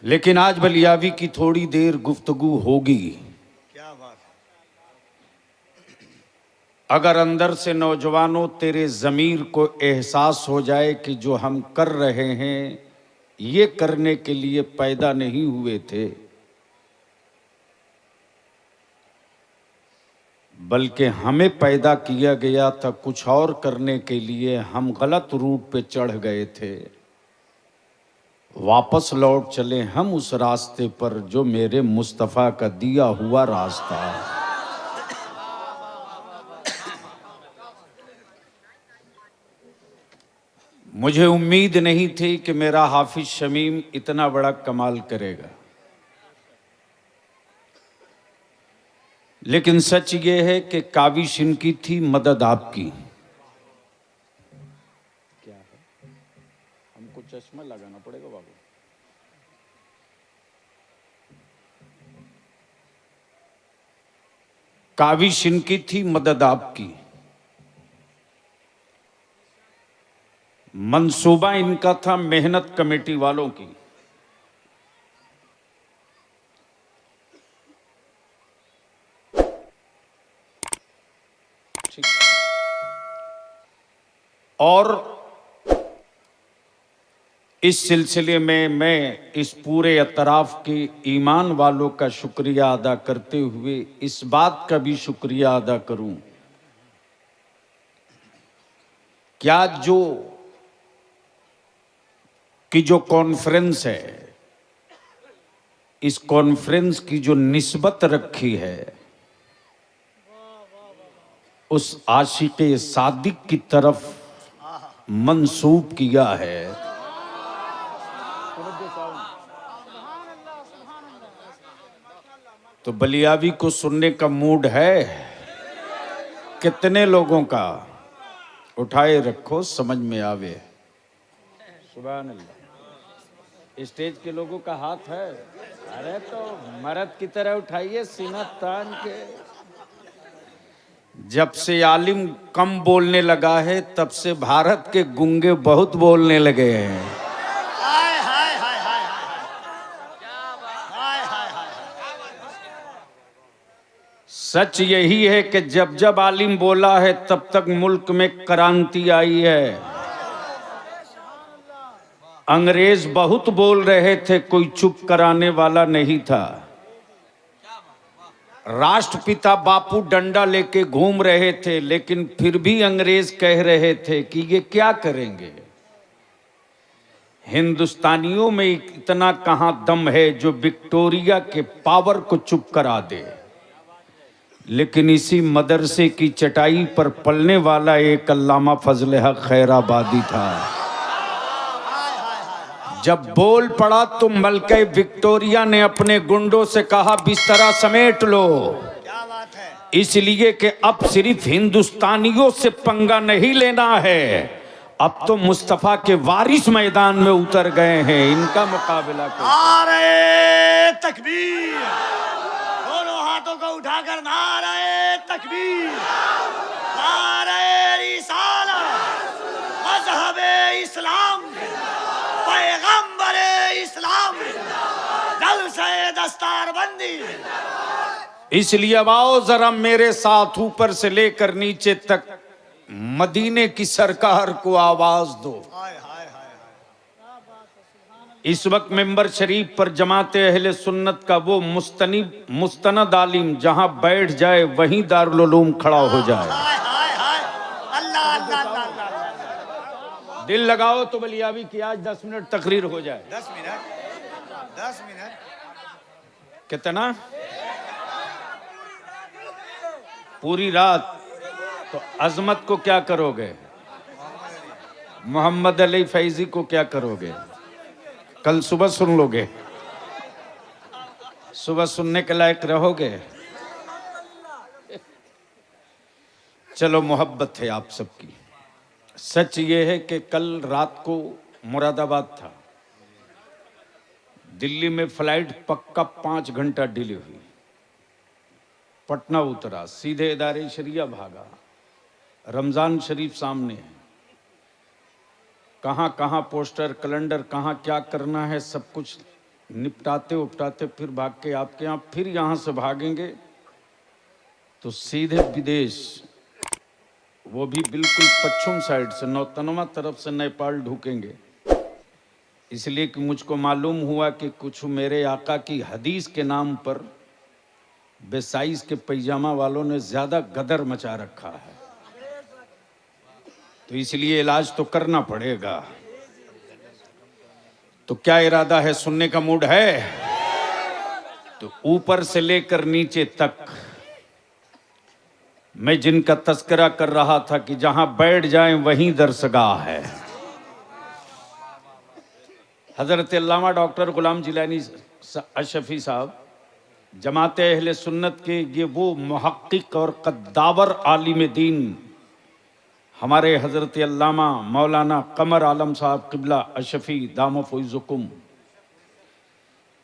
लेकिन आज बलियावी की थोड़ी देर गुफ्तगू होगी। क्या बात है। अगर अंदर से नौजवानों तेरे ज़मीर को एहसास हो जाए कि जो हम कर रहे हैं ये करने के लिए पैदा नहीं हुए थे, बल्कि हमें पैदा किया गया था कुछ और करने के लिए, हम गलत रूट पे चढ़ गए थे, वापस लौट चले हम उस रास्ते पर जो मेरे मुस्तफ़ा का दिया हुआ रास्ता है। मुझे उम्मीद नहीं थी कि मेरा हाफिज शमीम इतना बड़ा कमाल करेगा, लेकिन सच ये है कि काविश इनकी थी, मदद आपकी। क्या है, हमको चश्मा लगाना पड़ेगा बाबू। काविश इनकी थी, मदद आपकी। मंसूबा इनका था मेहनत कमेटी वालों की। ठीक। और इस सिलसिले में मैं इस पूरे अतराफ के ईमान वालों का शुक्रिया अदा करते हुए इस बात का भी शुक्रिया अदा करूं कि आज जो कॉन्फ्रेंस है, इस कॉन्फ्रेंस की जो निस्बत रखी है उस आशिक़े सादिक की तरफ मंसूब किया है। तो बलियावी को सुनने का मूड है? कितने लोगों का? उठाए रखो, समझ में आवे। सुभान अल्लाह। स्टेज के लोगों का हाथ है? अरे तो मर्द की तरह उठाइए, सीना तान के। जब से आलिम कम बोलने लगा है तब से भारत के गूंगे बहुत बोलने लगे हैं। हाय हाय हाय हाय हाय हाय हाय। सच यही है कि जब जब आलिम बोला है तब तक मुल्क में क्रांति आई है। अंग्रेज बहुत बोल रहे थे, कोई चुप कराने वाला नहीं था। राष्ट्रपिता बापू डंडा लेके घूम रहे थे, लेकिन फिर भी अंग्रेज कह रहे थे कि ये क्या करेंगे। हिंदुस्तानियों में इतना कहां दम है जो विक्टोरिया के पावर को चुप करा दे। लेकिन इसी मदरसे की चटाई पर पलने वाला एक अल्लामा फजल हक खैराबादी था। जब बोल पड़ा तो मलके विक्टोरिया ने अपने गुंडों से कहा बिस्तरा समेट लो। क्या बात है। इसलिए कि अब सिर्फ हिंदुस्तानियों से पंगा नहीं लेना है, अब तो मुस्तफा के वारिस मैदान में उतर गए हैं, इनका मुकाबला करो। नारे तकबीर, दोनों हाथों को उठाकर नारे तकबीर, नारे रिसालत, मज़हब इस्लाम, पैगंबर इस्लाम, जलसे दस्तारबंदी। इसलिए अब आओ जरा मेरे साथ ऊपर से लेकर नीचे तक मदीने की सरकार को आवाज दो। हाय हाय हाय। इस वक्त मेंबर शरीफ पर जमाते अहले सुन्नत का वो मुस्तनद आलिम जहां बैठ जाए वहीं दारुल उलूम खड़ा हो जाए। हाय हाय हाय। अल्लाह अल्लाह अल्लाह अल्लाह। दिल लगाओ तो बलियावी की आज 10 मिनट तकरीर हो जाए। 10 मिनट 10 मिनट कितना? पूरी रात। तो अजमत को क्या करोगे? मोहम्मद अली फैजी को क्या करोगे? कल सुबह सुन लोगे? सुबह सुनने के लायक रहोगे? चलो, मोहब्बत है आप सबकी। सच ये है कि कल रात को मुरादाबाद था, दिल्ली में फ्लाइट पक्का 5 घंटा डिले हुई। पटना उतरा, सीधे इदारे शरिया भागा, रमजान शरीफ सामने है। कहाँ कहाँ पोस्टर कैलेंडर, कहाँ क्या करना है, सब कुछ निपटाते उपटाते फिर भाग के आपके यहाँ, फिर यहाँ से भागेंगे तो सीधे विदेश, वो भी बिल्कुल पश्चिम साइड से, नौतनवा तरफ से नेपाल ढूकेंगे। इसलिए कि मुझको मालूम हुआ कि कुछ मेरे आका की हदीस के नाम पर बेसाइज के पैजामा वालों ने ज्यादा गदर मचा रखा है, तो इसलिए इलाज तो करना पड़ेगा। तो क्या इरादा है, सुनने का मूड है? तो ऊपर से लेकर नीचे तक मैं जिनका तस्करा कर रहा था कि जहां बैठ जाएं वहीं दरसगाह है, हजरत अल्लामा डॉक्टर गुलाम जिलानी अशफी साहब, जमाते अहले सुन्नत के ये वो मुहक्किक और कद्दावर आलिम दीन हमारे हजरत अल्लामा मौलाना कमर आलम साहब किबला अशफी दाम फैज़ुकुम,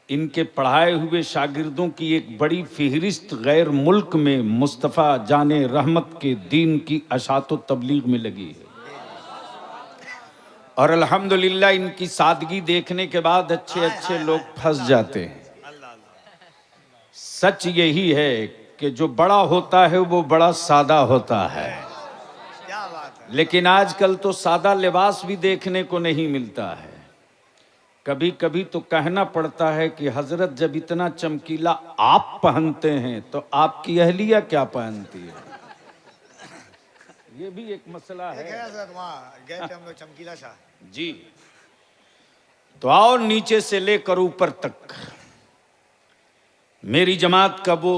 इनके पढ़ाए हुए शागिर्दों की एक बड़ी फहरिस्त गैर मुल्क में मुस्तफ़ा जाने रहमत के दीन की अशात तबलीग में लगी है। और अल्हम्दुलिल्लाह इनकी सादगी देखने के बाद अच्छे अच्छे लोग फंस जाते हैं। सच यही है कि जो बड़ा होता है वो बड़ा सादा होता है, लेकिन आजकल तो सादा लिबास भी देखने को नहीं मिलता है। कभी कभी तो कहना पड़ता है कि हजरत जब इतना चमकीला आप पहनते हैं तो आपकी अहलिया क्या पहनती है? ये भी एक मसला है। गए थे हम लोग चमकीला शाह जी। तो आओ नीचे से लेकर ऊपर तक मेरी जमात का वो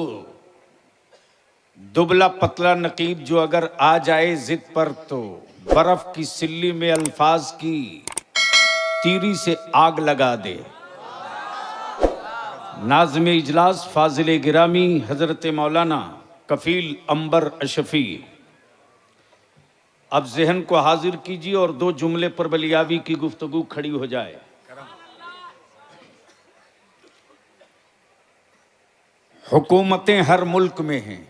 दुबला पतला नकीब जो अगर आ जाए जिद पर तो बर्फ की सिल्ली में अल्फाज की तीरी से आग लगा दे। नाज़िम इजलास फाजिल गिरामी हजरत मौलाना कफील अंबर अशफी, अब जहन को हाजिर कीजिए और दो जुमले पर बलियावी की गुफ्तगू खड़ी हो जाए। हुकूमतें हर मुल्क में हैं,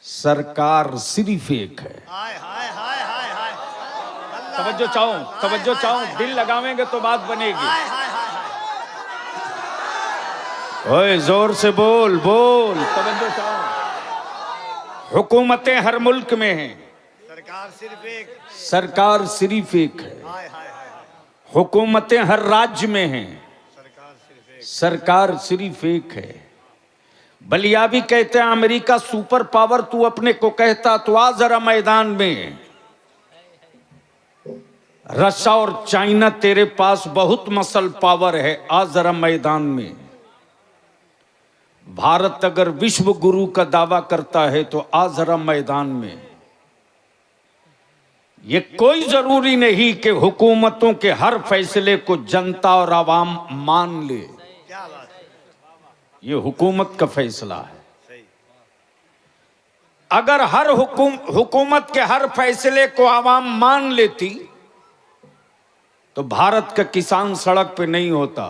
सरकार सिर्फ एक है। हाय हाय हाय हाय हाय, तवज्जो चाहो, दिल लगावेंगे तो बात बनेगी। हाय हाय हाय हाय, ओए जोर से बोल, तवज्जो चाहो। हुकूमतें हर मुल्क में हैं, सरकार सिर्फ एक, सरकार सिर्फ एक है। हाय हाय हाय, हुकूमतें हर राज्य में हैं, सरकार सिर्फ एक, सरकार सिर्फ एक है। बलियाबी कहते हैं अमेरिका सुपर पावर, तू अपने को कहता तो आ जरा मैदान में। रशिया और चाइना तेरे पास बहुत मसल पावर है, आ जरा मैदान में। भारत अगर विश्व गुरु का दावा करता है तो आ जरा मैदान में। ये कोई जरूरी नहीं कि हुकूमतों के हर फैसले को जनता और आवाम मान ले, क्या बात है, ये हुकूमत का फैसला है। सही, अगर हर हुकूमत के हर फैसले को आवाम मान लेती तो भारत का किसान सड़क पे नहीं होता।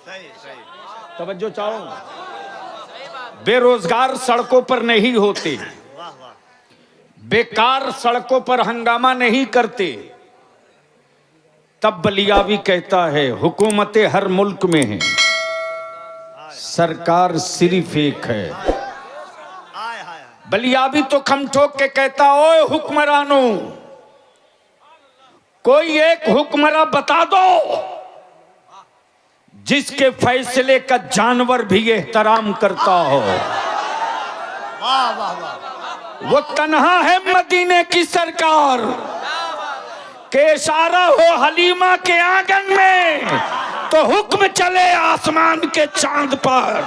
सही सही, तवज्जो चाहो, बेरोजगार सड़कों पर नहीं होते, वाह वाह, बेकार सड़कों पर हंगामा नहीं करते। तब बलियावी कहता है हुकूमतें हर मुल्क में हैं, सरकार सिर्फ एक है। हाय हाय हाय, बलियावी तो खम ठोक के कहता, ओए हुक्मरानों, कोई एक हुक्मरान बता दो जिसके फैसले का जानवर भी एहतराम करता हो। वाह वाह वाह, वो तन्हा है मदीने की सरकार के इशारा हो हलीमा के आंगन में तो हुक्म चले आसमान के चांद पर।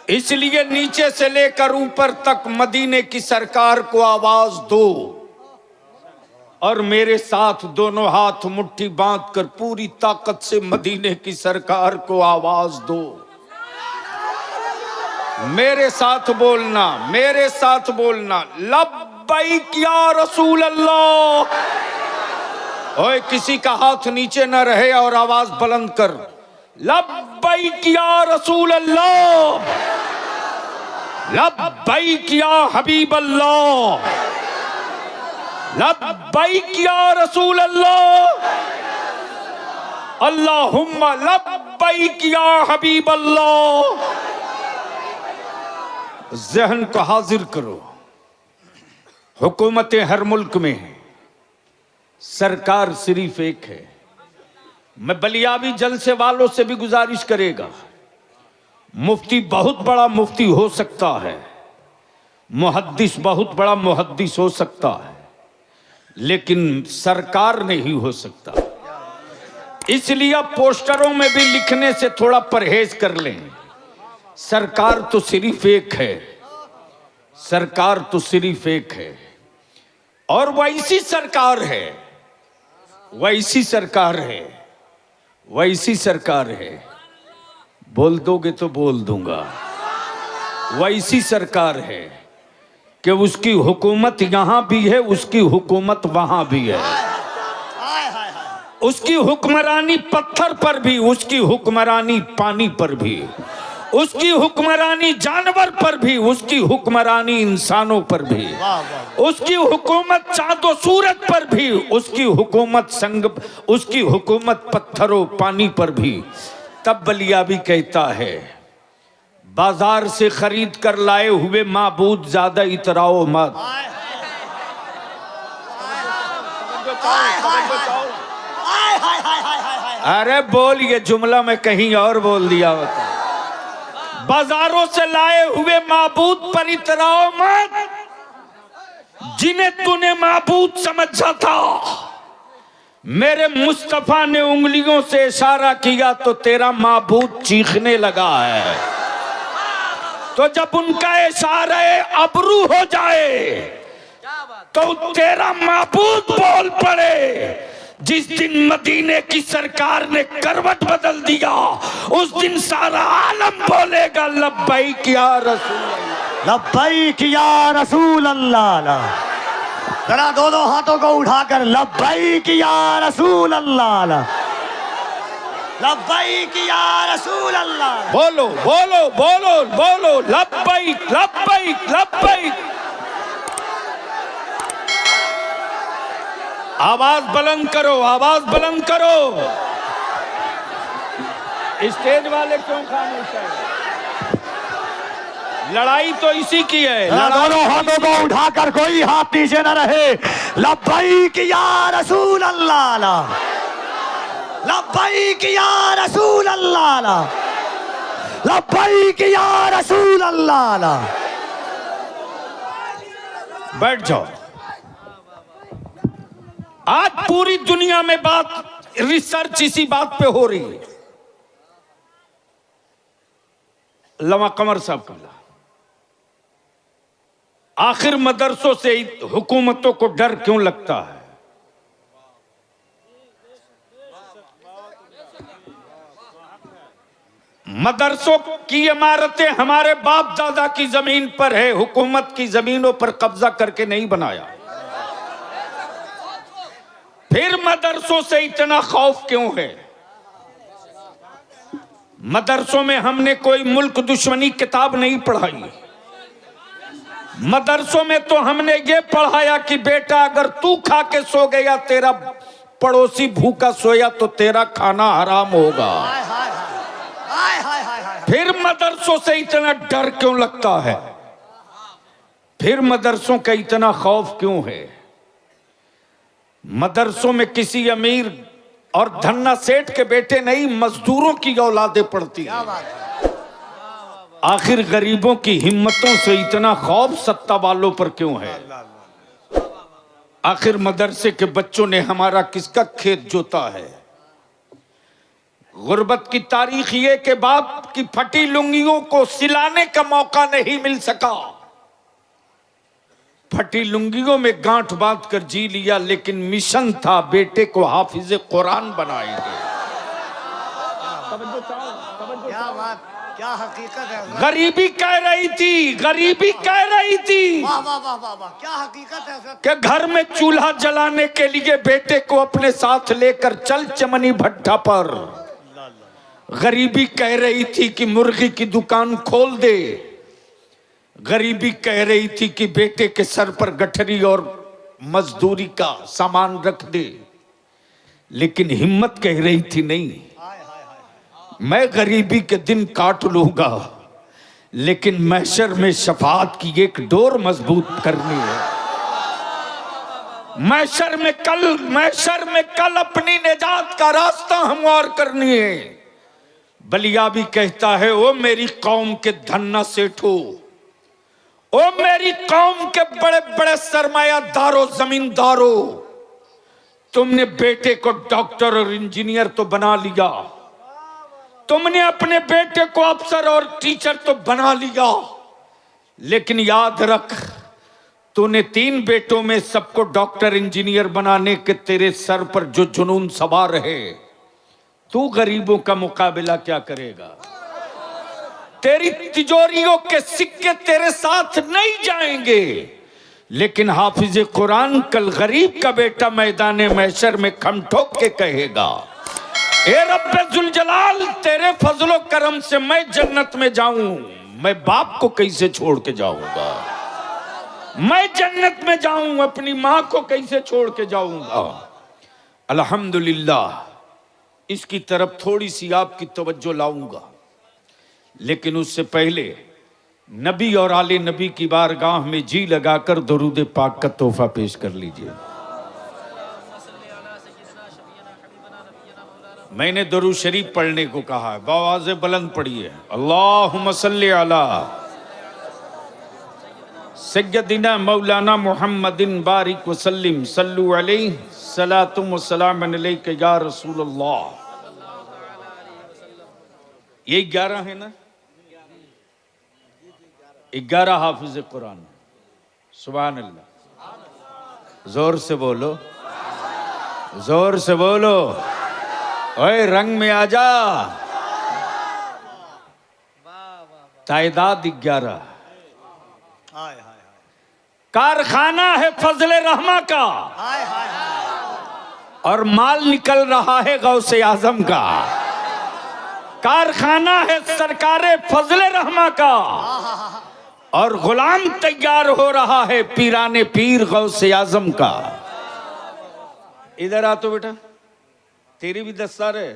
इसलिए नीचे से लेकर ऊपर तक मदीने की सरकार को आवाज दो और मेरे साथ दोनों हाथ मुट्ठी बांधकर पूरी ताकत से मदीने की सरकार को आवाज दो। मेरे साथ बोलना, मेरे साथ बोलना, लब्बैक या रसूल अल्लाह। ओए किसी का हाथ नीचे न रहे और आवाज बुलंद कर, लब्बैक या रसूल अल्लाह, लब्बैक या हबीब अल्लाह, लब्बैक या रसूल अल्लाह, अल्लाहुम्मा लब्बैक या हबीब अल्लाह। जहन को हाजिर करो, हुकूमतें हर मुल्क में हैं, सरकार सिर्फ एक है। मैं बलियावी जलसे वालों से भी गुजारिश करेगा, मुफ्ती बहुत बड़ा मुफ्ती हो सकता है, मुहद्दिस बहुत बड़ा मुहद्दिस हो सकता है, लेकिन सरकार नहीं हो सकता। इसलिए आप पोस्टरों में भी लिखने से थोड़ा परहेज कर लें। सरकार तो सिर्फ एक है, सरकार तो सिर्फ एक है, और वैसी सरकार है, वैसी सरकार है, वैसी सरकार है। बोल दोगे तो बोल दूंगा। वैसी सरकार है कि उसकी हुकूमत यहां भी है, उसकी हुकूमत वहां भी है, उसकी हुक्मरानी पत्थर पर भी, उसकी हुक्मरानी पानी पर भी, उसकी हुक्मरानी जानवर पर भी, उसकी हुक्मरानी इंसानों पर भी, उसकी हुकूमत चांदो सूरज पर भी, उसकी हुकूमत उसकी हुकूमत पत्थरों पानी पर भी। तब बलियावी कहता है, बाजार से खरीद कर लाए हुए माबूद ज्यादा इतराओ मत। अरे बोल, ये जुमला मैं कहीं और बोल दिया होता। बाजारों से लाए हुए माबूद पर इतराओ मत, जिन्हें तूने माबूद समझा था। मेरे मुस्तफा ने उंगलियों से इशारा किया तो तेरा माबूद चीखने लगा है। तो जब उनका इशारा अबरू हो जाए तो तेरा माबूद बोल पड़े। जिस दिन मदीने की सरकार ने करवट बदल दिया, उस दिन सारा आलम बोलेगा लब्बैक या रसूल अल्लाह, लब्बैक या रसूल अल्लाह। जरा दोनों हाथों को उठाकर लब्बैक या रसूल अल्लाह, लब्बैक या रसूल अल्लाह। बोलो बोलो बोलो बोलो, लब्बैक लब्बैक लब्बैक। आवाज बुलंद करो, आवाज बुलंद करो। स्टेज वाले क्यों खामोश हैं? लड़ाई तो इसी की है। दोनों हाथों को उठाकर, कोई हाथ नीचे न रहे। लब्बैक या रसूल अल्लाह, लब्बैक या रसूल अल्लाह, लब्बैक या रसूल अल्लाह। बैठ जाओ। आज पूरी दुनिया में बात, रिसर्च इसी बात पे हो रही है। लमा कमर साहब कमला, आखिर मदरसों से हुकूमतों को डर क्यों लगता है? मदरसों की इमारतें हमारे बाप दादा की जमीन पर है, हुकूमत की जमीनों पर कब्जा करके नहीं बनाया। फिर मदरसों से इतना खौफ क्यों है? मदरसों में हमने कोई मुल्क दुश्मनी किताब नहीं पढ़ाई। मदरसों में तो हमने ये पढ़ाया कि बेटा अगर तू खा के सो गया, तेरा पड़ोसी भूखा सोया तो तेरा खाना हराम होगा। फिर मदरसों से इतना डर क्यों लगता है? फिर मदरसों का इतना खौफ क्यों है? मदरसों में किसी अमीर और धन्ना सेठ के बेटे नहीं, मजदूरों की औलादें पढ़ती हैं। आखिर गरीबों की हिम्मतों से इतना खौफ सत्ता वालों पर क्यों है? आखिर मदरसे के बच्चों ने हमारा किसका खेत जोता है? गुर्बत की तारीख ये कि बाप की फटी लुंगियों को सिलाने का मौका नहीं मिल सका। फटी लुंगियों में गांठ बांध कर जी लिया, लेकिन मिशन था बेटे को हाफिज कुरान बनाएंगे। क्या बात, क्या हकीकत है। गरीबी कह रही थी, गरीबी कह रही थी। वाह वाह वाह वाह वाह, क्या हकीकत है कि घर में चूल्हा जलाने के लिए बेटे को अपने साथ लेकर चल चमनी भट्ठा पर। गरीबी कह रही थी कि मुर्गी की दुकान खोल दे, गरीबी कह रही थी कि बेटे के सर पर गठरी और मजदूरी का सामान रख दे, लेकिन हिम्मत कह रही थी नहीं, मैं गरीबी के दिन काट लूंगा, लेकिन महशर में शफाअत की एक डोर मजबूत करनी है। महशर में कल अपनी निजात का रास्ता हमवार करनी है। बलिया भी कहता है, ओ मेरी कौम के धन्ना सेठो, ओ मेरी कौम के बड़े बड़े सरमायादारों, जमींदारों, तुमने बेटे को डॉक्टर और इंजीनियर तो बना लिया, तुमने अपने बेटे को अफसर और टीचर तो बना लिया, लेकिन याद रख, तूने 3 बेटों में सबको डॉक्टर इंजीनियर बनाने के तेरे सर पर जो जुनून सवार है, तू गरीबों का मुकाबला क्या करेगा? तेरी तिजोरियों के सिक्के तेरे साथ नहीं जाएंगे, लेकिन हाफिज कुरान कल गरीब का बेटा मैदान महशर में खम ठोक के कहेगा, ए रब्बे जुल जलाल, तेरे फजलो करम से मैं जन्नत में जाऊं, मैं बाप को कैसे छोड़ के जाऊंगा? मैं जन्नत में जाऊं, अपनी मां को कैसे छोड़ के जाऊंगा? अल्हम्दुलिल्लाह, इसकी तरफ थोड़ी सी आपकी तवज्जो लाऊंगा, लेकिन उससे पहले नबी और आले नबी की बारगाह में जी लगाकर दरूद पाक का तोहफा पेश कर लीजिए। मैंने दरूद शरीफ पढ़ने को कहा है, बावाज़े बुलंद पढ़िए। अल्लाहुम्मा सल्ली अला सय्यदिना मौलाना मुहम्मदिन बारिक वसल्लिम सल्लु अलैहि सलातुम व सलाम अलैका या रसूलल्लाह। ये 11 है ना, 11 हाफिज कुरान। सुभान अल्लाह, जोर से बोलो, जोर से बोलो, ओए रंग में आजा। तादाद 11। कारखाना है फजले रहमा का, और माल निकल रहा है गौसे आजम का। कारखाना है सरकारे फजले रहमा का, और गुलाम तैयार हो रहा है पीराने पीर गौसे आजम का। इधर आ तो बेटा, तेरी भी दस्तार है।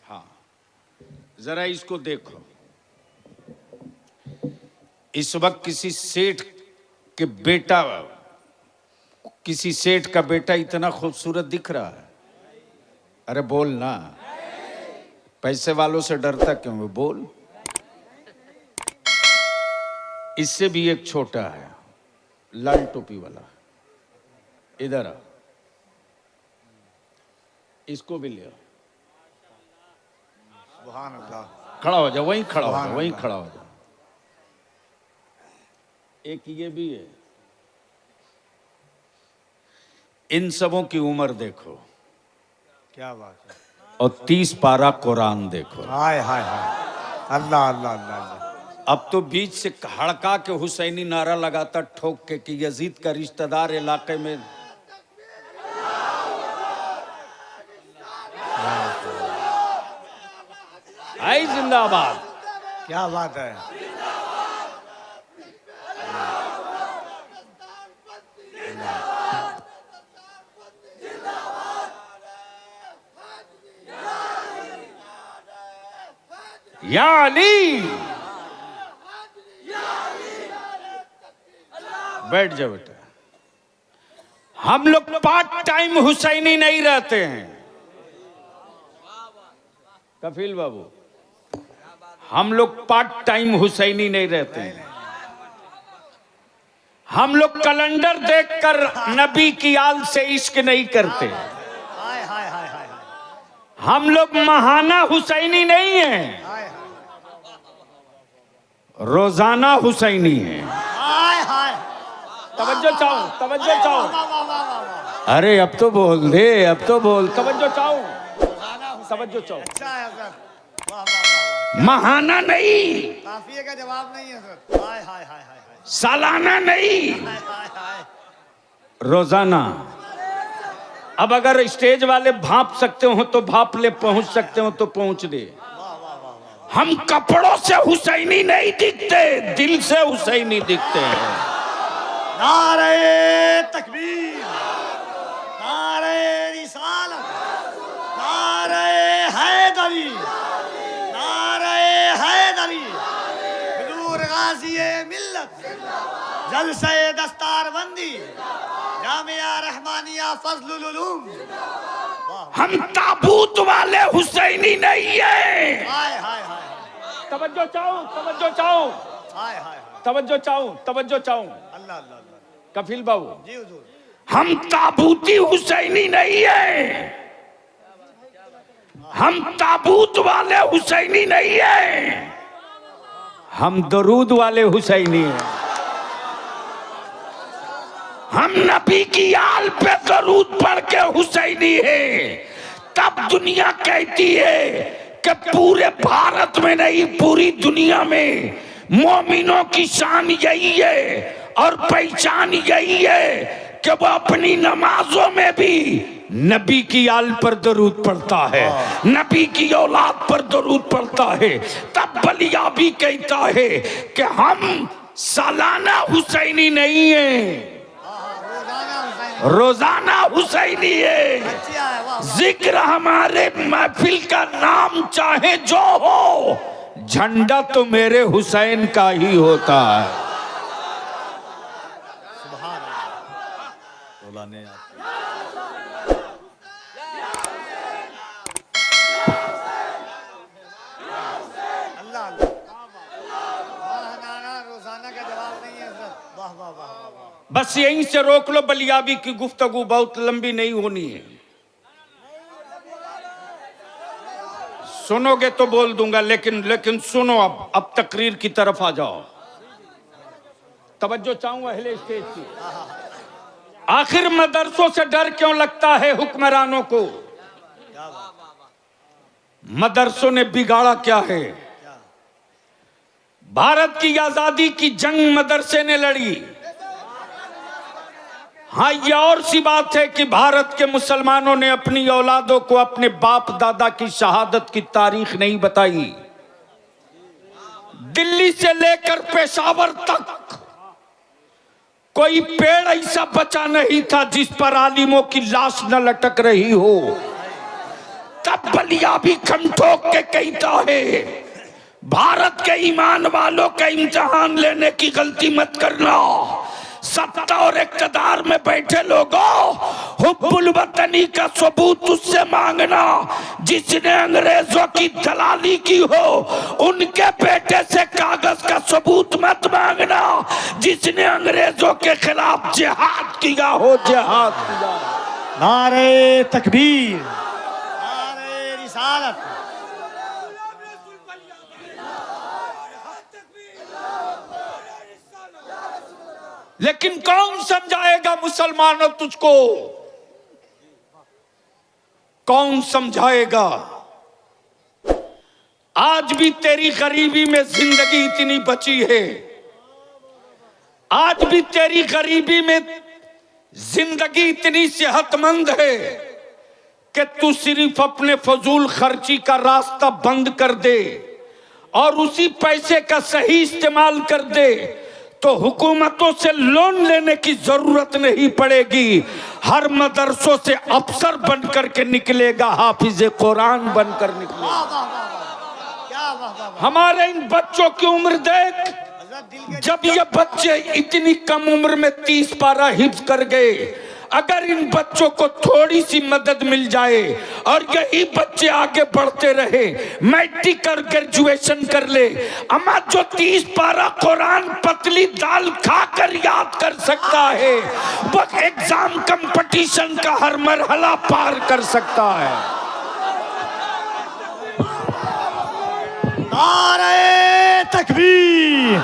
हाँ, जरा इसको देखो। इस वक्त किसी सेठ का बेटा इतना खूबसूरत दिख रहा है। अरे बोल ना, पैसे वालों से डरता क्यों है? बोल। इससे भी एक छोटा है, लाल टोपी वाला। इधर आ, इसको भी ले। सुभान अल्लाह। खड़ा हो जा, वहीं खड़ा हो जा, वहीं खड़ा हो जा। एक ये भी है। इन सबों की उम्र देखो, क्या बात है। और 30 पारा कुरान देखो। हाय हाय हाय, अल्लाह अल्लाह अल्लाह। अब तो बीच से हड़का के हुसैनी नारा लगाता ठोक के कि यजीद का रिश्तेदार इलाके में। आई जिंदाबाद। क्या बात है। या अली, बैठ जाओ बेटा। हम लोग पार्ट टाइम हुसैनी नहीं रहते हैं कफील बाबू, हम लोग पार्ट टाइम हुसैनी नहीं रहते हैं। हम लोग कैलेंडर देखकर नबी की आल से इश्क नहीं करते। हाय हाय हाय हाय। हम लोग महाना हुसैनी नहीं हैं, रोजाना हुसैनी है। हाय हाय। तवज्जो चाहो, तवज्जो चाहो। अरे अब तो बोल दे, अब तो बोल। तवज्जो चाहो, तवज्जो चाहो। अच्छा है सर, वाह वाह वाह। महाना नहीं, काफिये का जवाब नहीं है सर। हाय हाय हाय हाय। सालाना नहीं, हाय हाय हाय। रोजाना। अब अगर स्टेज वाले भाप सकते हो तो भाप ले, पहुंच सकते हो तो पहुंच दे। हम कपड़ों से हुसैनी नहीं दिखते, दिल से हुसैनी दिखते हैं। नारे तकबीर, नारे रिसालत, नारे हैदरी, नारे हैदरी, हुजूर गाज़ी मिल्लत, जलसे दस्तारबंदी, जामिया रहमानिया फजलुल उलूम। हम ताबूत वाले हुसैनी नहीं है। हाय हाय हाय, तवज्जो चाहो, तवज्जो चाहो, हाय हाय, तवज्जो चाहो, तवज्जो चाहो। अल्लाह अल्लाह, कफील बाबू, जी हुजूर। हम ताबूती हुसैनी नहीं है, हम ताबूत वाले हुसैनी नहीं है, हम दरूद वाले हुसैनी हैं। हम नबी की आल पे दरूद पढ़ के हुसैनी है। तब दुनिया कहती है कि पूरे भारत में नहीं, पूरी दुनिया में मोमिनों की शान यही है और पहचान यही है कि वो अपनी नमाजों में भी नबी की आल पर दरूद पढ़ता है, नबी की औलाद पर दरूद पढ़ता है। तब बलिया भी कहता है कि हम सालाना हुसैनी नहीं है, रोजाना हुसैनी है। जिक्र हमारे महफिल का नाम चाहे जो हो, झंडा तो मेरे हुसैन का ही होता है। बस यहीं से रोक लो, बलियाबी की गुफ्तगू बहुत लंबी नहीं होनी है। सुनोगे तो बोल दूंगा, लेकिन सुनो, अब तकरीर की तरफ आ जाओ। तवज्जो चाहूं अहले स्टेज की। आखिर मदरसों से डर क्यों लगता है हुक्मरानों को? मदरसों ने बिगाड़ा क्या है? भारत की आजादी की जंग मदरसे ने लड़ी। हाँ, यह और सी बात है कि भारत के मुसलमानों ने अपनी औलादों को अपने बाप दादा की शहादत की तारीख नहीं बताई। दिल्ली से लेकर पेशावर तक कोई पेड़ ऐसा बचा नहीं था जिस पर आलिमों की लाश न लटक रही हो। तब बलिया भी खम ठोक के कहता है, भारत के ईमान वालों का इम्तिहान लेने की गलती मत करना। सत्ता और इक़्तिदार में बैठे लोगों, हुब्बुल वतनी का सबूत उससे मांगना जिसने अंग्रेजों की दलाली की हो। उनके बेटे से कागज का सबूत मत मांगना जिसने अंग्रेजों के खिलाफ जिहाद किया हो, जिहाद किया। नारे तकबीर, नारे रिसालत। लेकिन कौन समझाएगा मुसलमानों तुझको? कौन समझाएगा? आज भी तेरी गरीबी में जिंदगी इतनी बची है, आज भी तेरी गरीबी में जिंदगी इतनी सेहतमंद है कि तू सिर्फ अपने फजूल खर्ची का रास्ता बंद कर दे और उसी पैसे का सही इस्तेमाल कर दे तो हुकूमतों से लोन लेने की जरूरत नहीं पड़ेगी। हर मदरसों से अफसर बनकर के निकलेगा, हाफिज कुरान बनकर निकलेगा। हमारे इन बच्चों की उम्र देख, जब ये बच्चे इतनी कम उम्र में 30 पारा हिफ्ज कर गए, अगर इन बच्चों को थोड़ी सी मदद मिल जाए और यही बच्चे आगे बढ़ते रहे, मैट्रिक कर ग्रेजुएशन कर ले, अम्मा जो 30 पारा कुरान पतली दाल खाकर याद कर सकता है, वो एग्जाम कंपटीशन का हर मरहला पार कर सकता है। नारे तकबीर,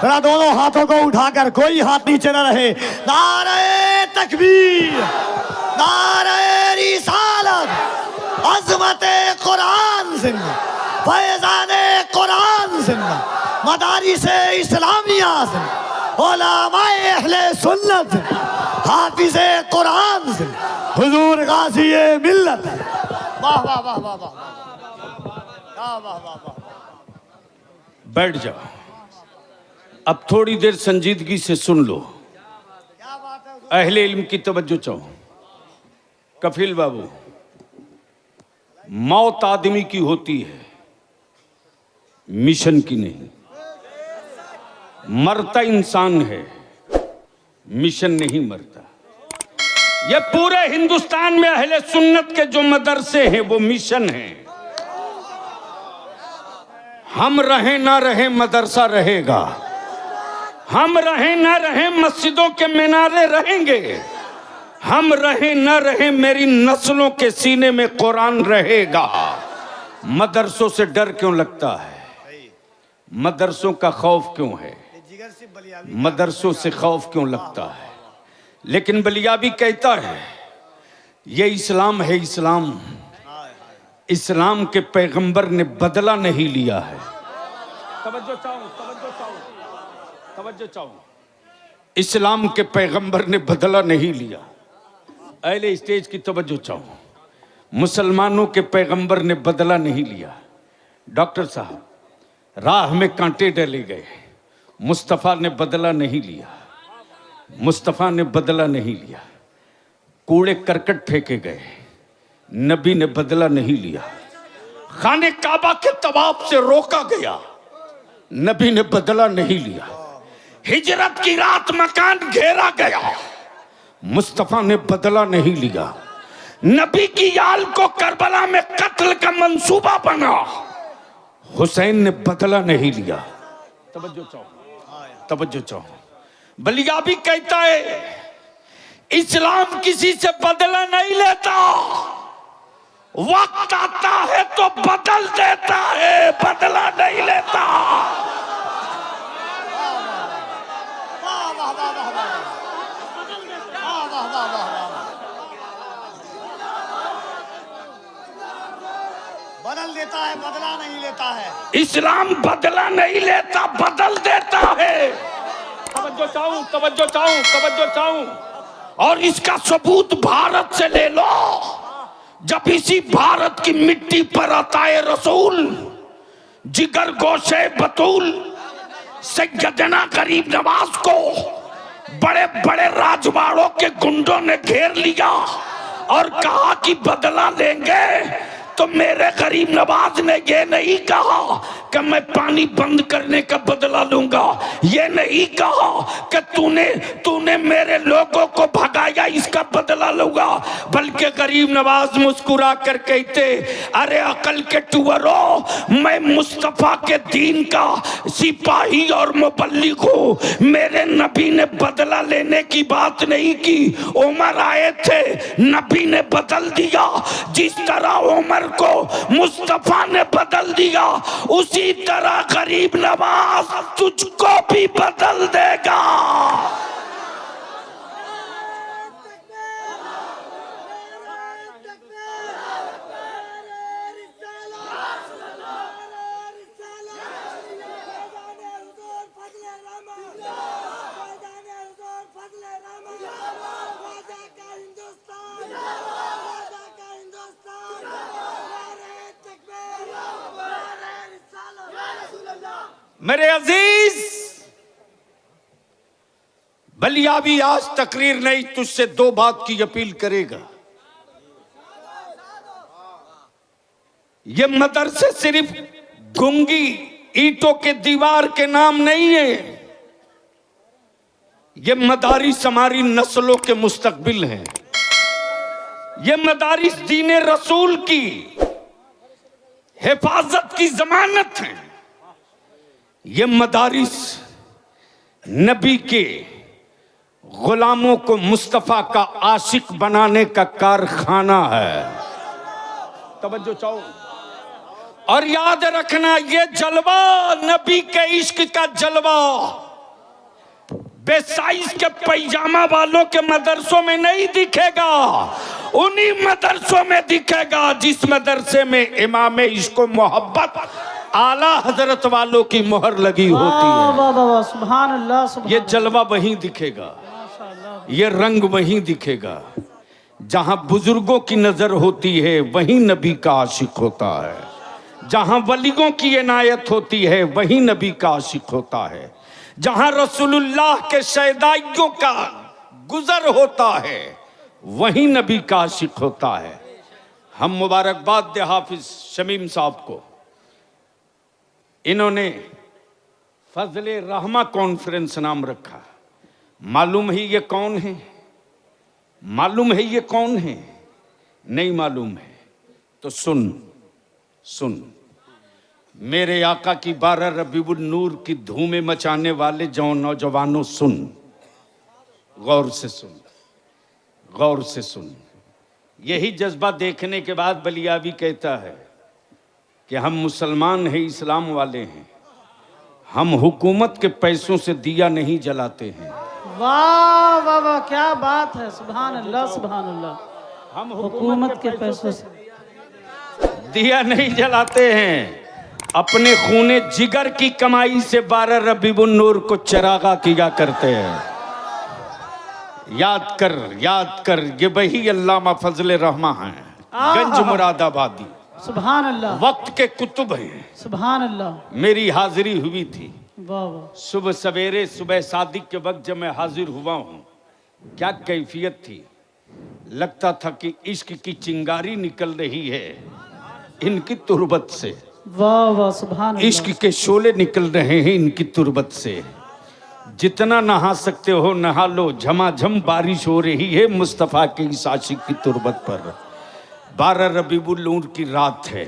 जरा दोनों हाथों को उठाकर, कोई हाथ नीचे न रहे। नारे तकबीर, नारे रिसालत, अज़मते कुरान जिंदा, फैज़ाने कुरान जिंदा, मदारिसे इस्लामिया जिंदा, उलमाए अहले सुन्नत। हाफिज़े कुरान से हुजूर गाज़ी मिल्लत। वाह वाह वाह वाह वाह वाह वाह वाह वाह। बैठ जाओ, अब थोड़ी देर संजीदगी से सुन लो। क्या बात है? अहले इल्म की तवज्जो चाहो। कफील बाबू, मौत आदमी की होती है, मिशन की नहीं। मरता इंसान है, मिशन नहीं मरता। ये पूरे हिंदुस्तान में अहले सुन्नत के जो मदरसे हैं वो मिशन हैं। हम रहें ना रहें मदरसा रहेगा, हम रहें ना रहें मस्जिदों के मीनारे रहेंगे, हम रहें ना रहें मेरी नस्लों के सीने में कुरान रहेगा। मदरसों से डर क्यों लगता है? मदरसों का खौफ क्यों है? मदरसों से खौफ क्यों लगता है? लेकिन बलियाबी कहता है ये इस्लाम है, इस्लाम। इस्लाम के पैगंबर ने बदला नहीं लिया है। तवज्जो चाहो, तवज्जो चाहो, तवज्जो चाहो। इस्लाम के पैगंबर ने बदला नहीं लिया। अहले स्टेज की तवज्जो चाहो। मुसलमानों के पैगंबर ने बदला नहीं लिया। डॉक्टर साहब, राह में कांटे डाले गए, मुस्तफ़ा ने बदला नहीं लिया। मुस्तफ़ा ने बदला नहीं लिया। कूड़े करकट फेंके गए, नबी ने बदला नहीं लिया। खाने काबा के तवाफ से रोका गया, नबी ने बदला नहीं लिया। हिजरत की रात मकान घेरा गया, मुस्तफ़ा ने बदला नहीं लिया। नबी की आल को करबला में कत्ल का मंसूबा बना, हुसैन ने बदला नहीं लिया। तवज्जो चाहो, तवज्जो चाहो। बलियाबी कहता है इस्लाम किसी से बदला नहीं लेता, वक्त आता है तो बदल देता है, बदला नहीं लेता। बदल देता है, बदला नहीं लेता है। इस्लाम बदला नहीं लेता, बदल देता है। तवज्जो चाहूं, तवज्जो चाहूं, तवज्जो चाहूं। और इसका सबूत भारत से ले लो। जब इसी भारत की मिट्टी पर अताए रसूल, जिगर गोशे बतूल सैयदना गरीब नवाज को बड़े बड़े राजवाड़ों के गुंडों ने घेर लिया और कहा कि बदला लेंगे, तो मेरे गरीब नवाज ने ये नहीं कहा कि मैं पानी बंद करने का बदला लूंगा, ये नहीं कहा कि तूने मेरे लोगों को भगाया इसका बदला लूंगा, बल्कि गरीब नवाज मुस्कुरा कर कहते, अरे अकल के टुअरों, मैं मुस्तफा के दीन का सिपाही और मुबल्लिग हूं। मेरे नबी ने बदला लेने की बात नहीं की। उमर आए थे, नबी ने बदल दिया। जिस तरह उमर को मुस्तफा ने बदल दिया, उसी तरह गरीब नवाज तुझको भी बदल देगा। मेरे अजीज, बलियाबी आज तकरीर नहीं, तुझसे दो बात की अपील करेगा। ये मदरसे सिर्फ गूंगी ईंटों के दीवार के नाम नहीं है, ये मदारिस हमारी नस्लों के मुस्तकबिल हैं। ये मदारिस दीन रसूल की हिफाजत की जमानत है। ये मदारिस नबी के गुलामों को मुस्तफा का आशिक बनाने का कारखाना है। तवज्जो चाहो। और याद रखना, ये जलवा नबी के इश्क का जलवा बेसाइज के पैजामा वालों के मदरसों में नहीं दिखेगा, उन्हीं मदरसों में दिखेगा जिस मदरसे में इमाम इश्क व मोहब्बत आला हजरत वालों की मोहर लगी होती है। सुभान अल्लाह, सुभान ये जलवा वहीं दिखेगा। ये रंग वहीं दिखेगा जहां बुजुर्गों की नजर होती है, वहीं नबी का आशिक होता है। जहां वलियों की इनायत होती है, वहीं नबी का आशिक होता है। जहां रसूलुल्लाह के शहदाइयों का गुजर होता है, वहीं नबी का आशिक होता है। हम मुबारकबाद दे हाफिज शमीम साहब को, इन्होंने फजले रहमा कॉन्फ्रेंस नाम रखा। मालूम है ये कौन है? मालूम है ये कौन है? नहीं मालूम है तो सुन सुन। मेरे आका की 12 रबीउल नूर की धूमें मचाने वाले जो नौजवानों, सुन, गौर से सुन, गौर से सुन। यही जज्बा देखने के बाद बलियाबी कहता है कि हम मुसलमान हैं, इस्लाम वाले हैं, हम हुकूमत के पैसों से दिया नहीं जलाते हैं। वाह वाह वाह, क्या बात है, सुभान अल्लाह सुभान अल्लाह। हम हुकूमत के पैसों से दिया नहीं जलाते हैं, अपने खूने जिगर की कमाई से 12 रबीउल नूर को चरागा किया करते हैं। याद कर, ये वही अल्लामा फजले रहमा हैं, गंज मुरादाबादी, सुभान अल्लाह, वक्त के कुतुब हैं। सुभान अल्लाह। मेरी हाजिरी हुई थी वाह वाह, सुबह सवेरे, सुबह सादिक के वक्त जब मैं हाजिर हुआ हूं, क्या कैफियत थी। लगता था कि इश्क की चिंगारी निकल रही है इनकी तुरबत से। वाह वाह, सुभान अल्लाह। इश्क के शोले निकल रहे हैं इनकी तुरबत से। जितना नहा सकते हो नहा लो, झमाझम बारिश हो रही है मुस्तफ़ा के इस आशिक की तुरबत पर। 12 रबीउल नूर की रात है,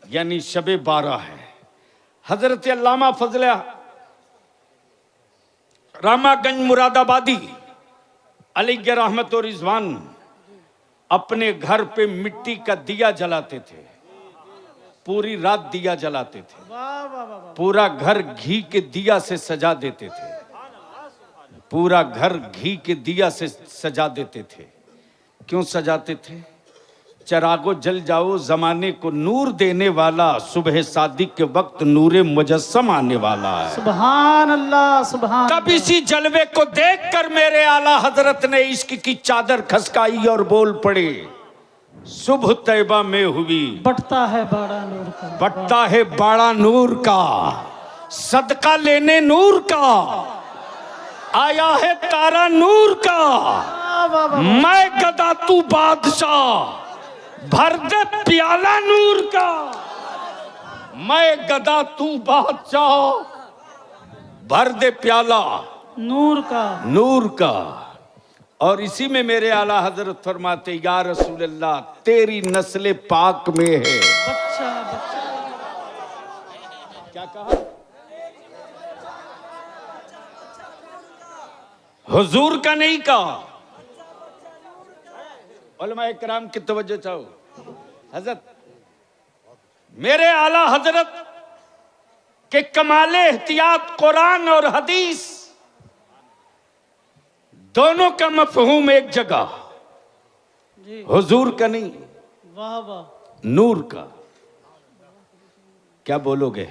यानी शबे 12 है। हजरत अल्लामा फजले रामागंज मुरादाबादी अलैहि रहमत और रिजवान अपने घर पे मिट्टी का दिया जलाते थे, पूरी रात दिया जलाते थे। वाह वाह वाह, पूरा घर घी के दिया से सजा देते थे, पूरा घर घी के दिया से सजा देते थे। क्यों सजाते थे? चरागो जल जाओ, जमाने को नूर देने वाला, सुबह सादिक के वक्त नूरे मुजस्सम आने वाला है। सुभान अल्लाह सुभान। तब इसी जलवे को देखकर मेरे आला हजरत ने इश्क की चादर खसकाई और बोल पड़े, सुबह तैबा में हुई, बटता है बाड़ा नूर का, बटता है बाड़ा नूर का, सदका लेने नूर का, आया है तारा नूर का। वाह वाह वाह, मैं गदा तू बादशाह, भर दे प्याला नूर का। मैं गदा तू बादशाह, भर दे प्याला नूर का, नूर का। और इसी में मेरे आला हजरत फरमाते, या रसूल अल्लाह तेरी नस्ल पाक में है। बच्चा बच्चा। क्या कहा? हुजूर का नहीं कहा। उलमा इकराम की तवज्जो चाहो। हजरत मेरे आला हजरत के कमाले एहतियात कुरान और हदीस दोनों का मफहूम एक जगह, जी, हुजूर का नहीं, वाह वाह, नूर का। क्या बोलोगे?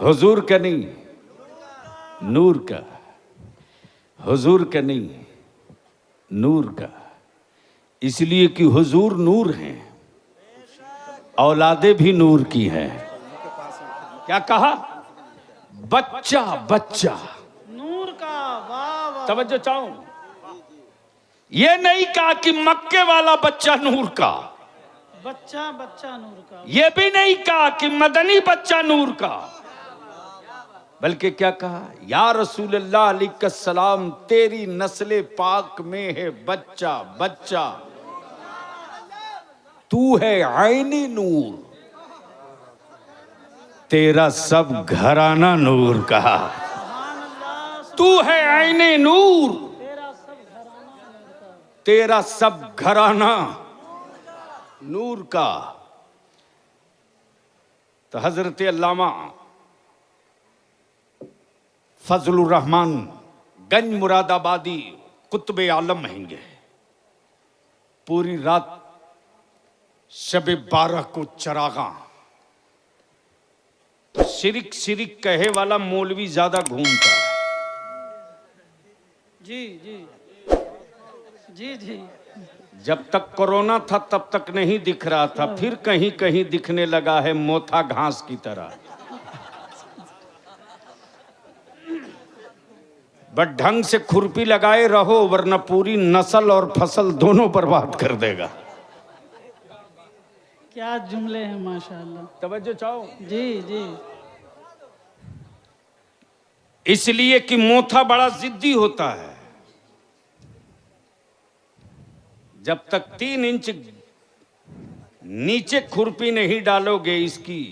हुजूर का नहीं, नूर का। हुजूर का नहीं, नूर का। इसलिए कि हुजूर नूर हैं, औलादे भी नूर की हैं। क्या कहा? बच्चा बच्चा नूर का, वाह वाह। तवज्जो चाहूं, ये नहीं कहा कि मक्के वाला बच्चा नूर का, बच्चा बच्चा नूर का, ये भी नहीं कहा कि मदनी बच्चा नूर का, बल्कि क्या कहा? या रसूल अल्लाह अलैहिस्सलाम तेरी नस्ल पाक में है बच्चा बच्चा, तू है आईनी नूर, तेरा सब घराना नूर का। तू है आईने नूर, तेरा सब घराना नूर का। तो हजरत अल्लामा फजलुर रहमान गंज मुरादाबादी कुतुब आलम हैंगे। पूरी रात शबे 12 को चरागा, तो शिरिक शिरिक कहे वाला मौलवी ज्यादा घूमता है। जी जी जी जी। जब तक कोरोना था तब तक नहीं दिख रहा था, फिर कहीं कहीं दिखने लगा है मोथा घास की तरह। बट ढंग से खुरपी लगाए रहो, वरना पूरी नस्ल और फसल दोनों बर्बाद कर देगा। क्या जुमले हैं माशाल्लाह। तवज्जो चाहो। जी जी। इसलिए कि मोथा बड़ा जिद्दी होता है। जब तक 3 इंच नीचे खुरपी नहीं डालोगे, इसकी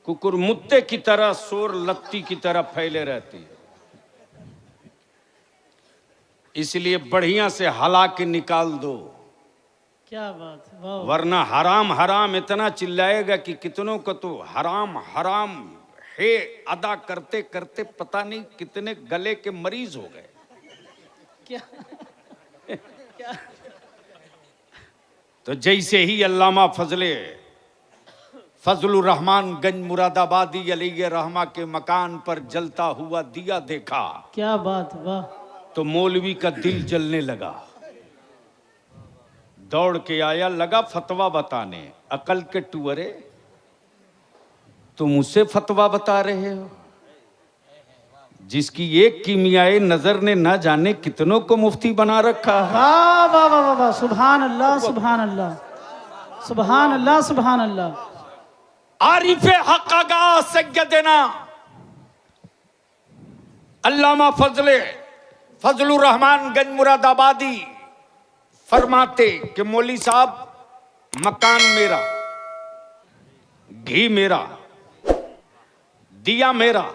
कुकुरमुत्ते की तरह शोर लत्ती की तरह फैले रहती है। इसलिए बढ़िया से हला के निकाल दो, क्या बात है, वाह। वरना हराम हराम इतना चिल्लाएगा कि कितनों को तो हराम हराम हे अदा करते करते पता नहीं कितने गले के मरीज हो गए। क्या क्या। तो जैसे ही अल्लामा फजलुर रहमान गंज मुरादाबादी अलैहि रहमा के मकान पर जलता हुआ दिया देखा, क्या बात, वाह। तो मौलवी का दिल जलने लगा। दौड़ के आया, लगा फतवा बताने। अकल के टुअरे, तुम उसे फतवा बता रहे हो जिसकी एक कीमियाए नजर ने ना जाने कितनों को मुफ्ती बना रखा है। वाह वाह वाह वाह वाह, सुभान अल्लाह सुभान अल्लाह सुभान अल्लाह सुभान अल्लाह। आरिफे हक आगा सैयदना अल्लामा फजलुर रहमान गंज मुरादाबादी फरमाते कि मौली साहब, मकान मेरा, घी मेरा, दिया मेरा,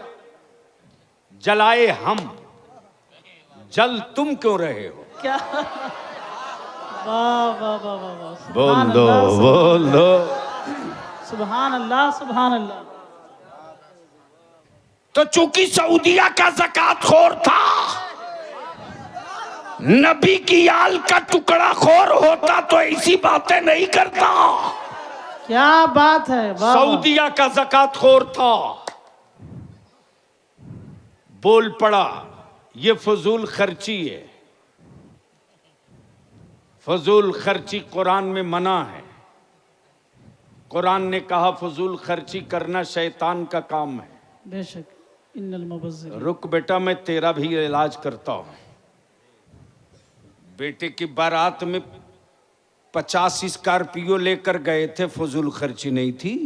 जलाए हम, जल तुम क्यों रहे हो? क्या, वाह वाह वाह वाह वाह। बोल दो बोल दो। सुभान अल्लाह सुभान अल्लाह। तो चूंकि सऊदिया का ज़कात खोर था, नबी की आल का टुकड़ा खोर होता तो ऐसी बातें नहीं करता। क्या बात है, वाह। सऊदिया का ज़कात खोर था, बोल पड़ा ये फजूल खर्ची है। फजूल खर्ची कुरान में मना है। कुरान ने कहा फजूल खर्ची करना शैतान का काम है। बेशक, इन्नल मुबज़्ज़िरीन। रुक बेटा, मैं तेरा भी इलाज करता हूं। बेटे की बारात में 50 स्कॉर्पियो लेकर गए थे, फजूल खर्ची नहीं थी।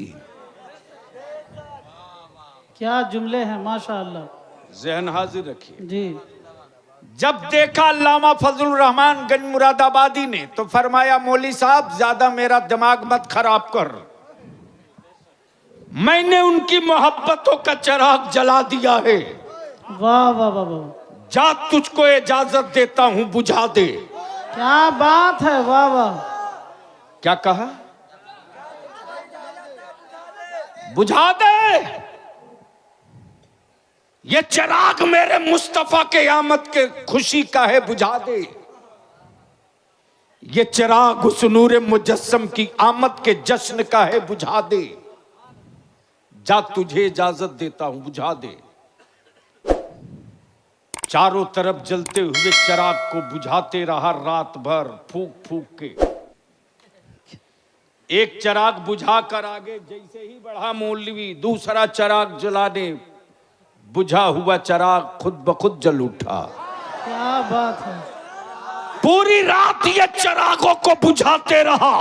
क्या जुमले हैं माशाअल्लाह। जहन हाजिर रखिए जी। जब देखा अल्लामा फजलुर रहमान गंज मुरादाबादी ने, तो फरमाया मौली साहब, ज्यादा मेरा दिमाग मत खराब कर। मैंने उनकी मोहब्बतों का चिराग जला दिया है। वाह वाह वाह वाह। जा, तुझको इजाजत देता हूं, बुझा दे। क्या बात है, वाह वाह। क्या कहा? बुझा दे। ये चिराग मेरे मुस्तफा के आमद के खुशी का है, बुझा दे। ये चिराग उस नूरे मुजस्सम की आमद के जश्न का है, बुझा दे। जा, तुझे इजाजत देता हूं, बुझा दे। चारों तरफ जलते हुए चिराग को बुझाते रहा रात भर, फूक फूक के। एक चिराग बुझा कर आगे जैसे ही बढ़ा मौलवी, दूसरा चिराग जलाने, बुझा हुआ चिराग खुद ब खुद जल उठा। क्या बात है। पूरी रात ये चिरागों को बुझाते रहा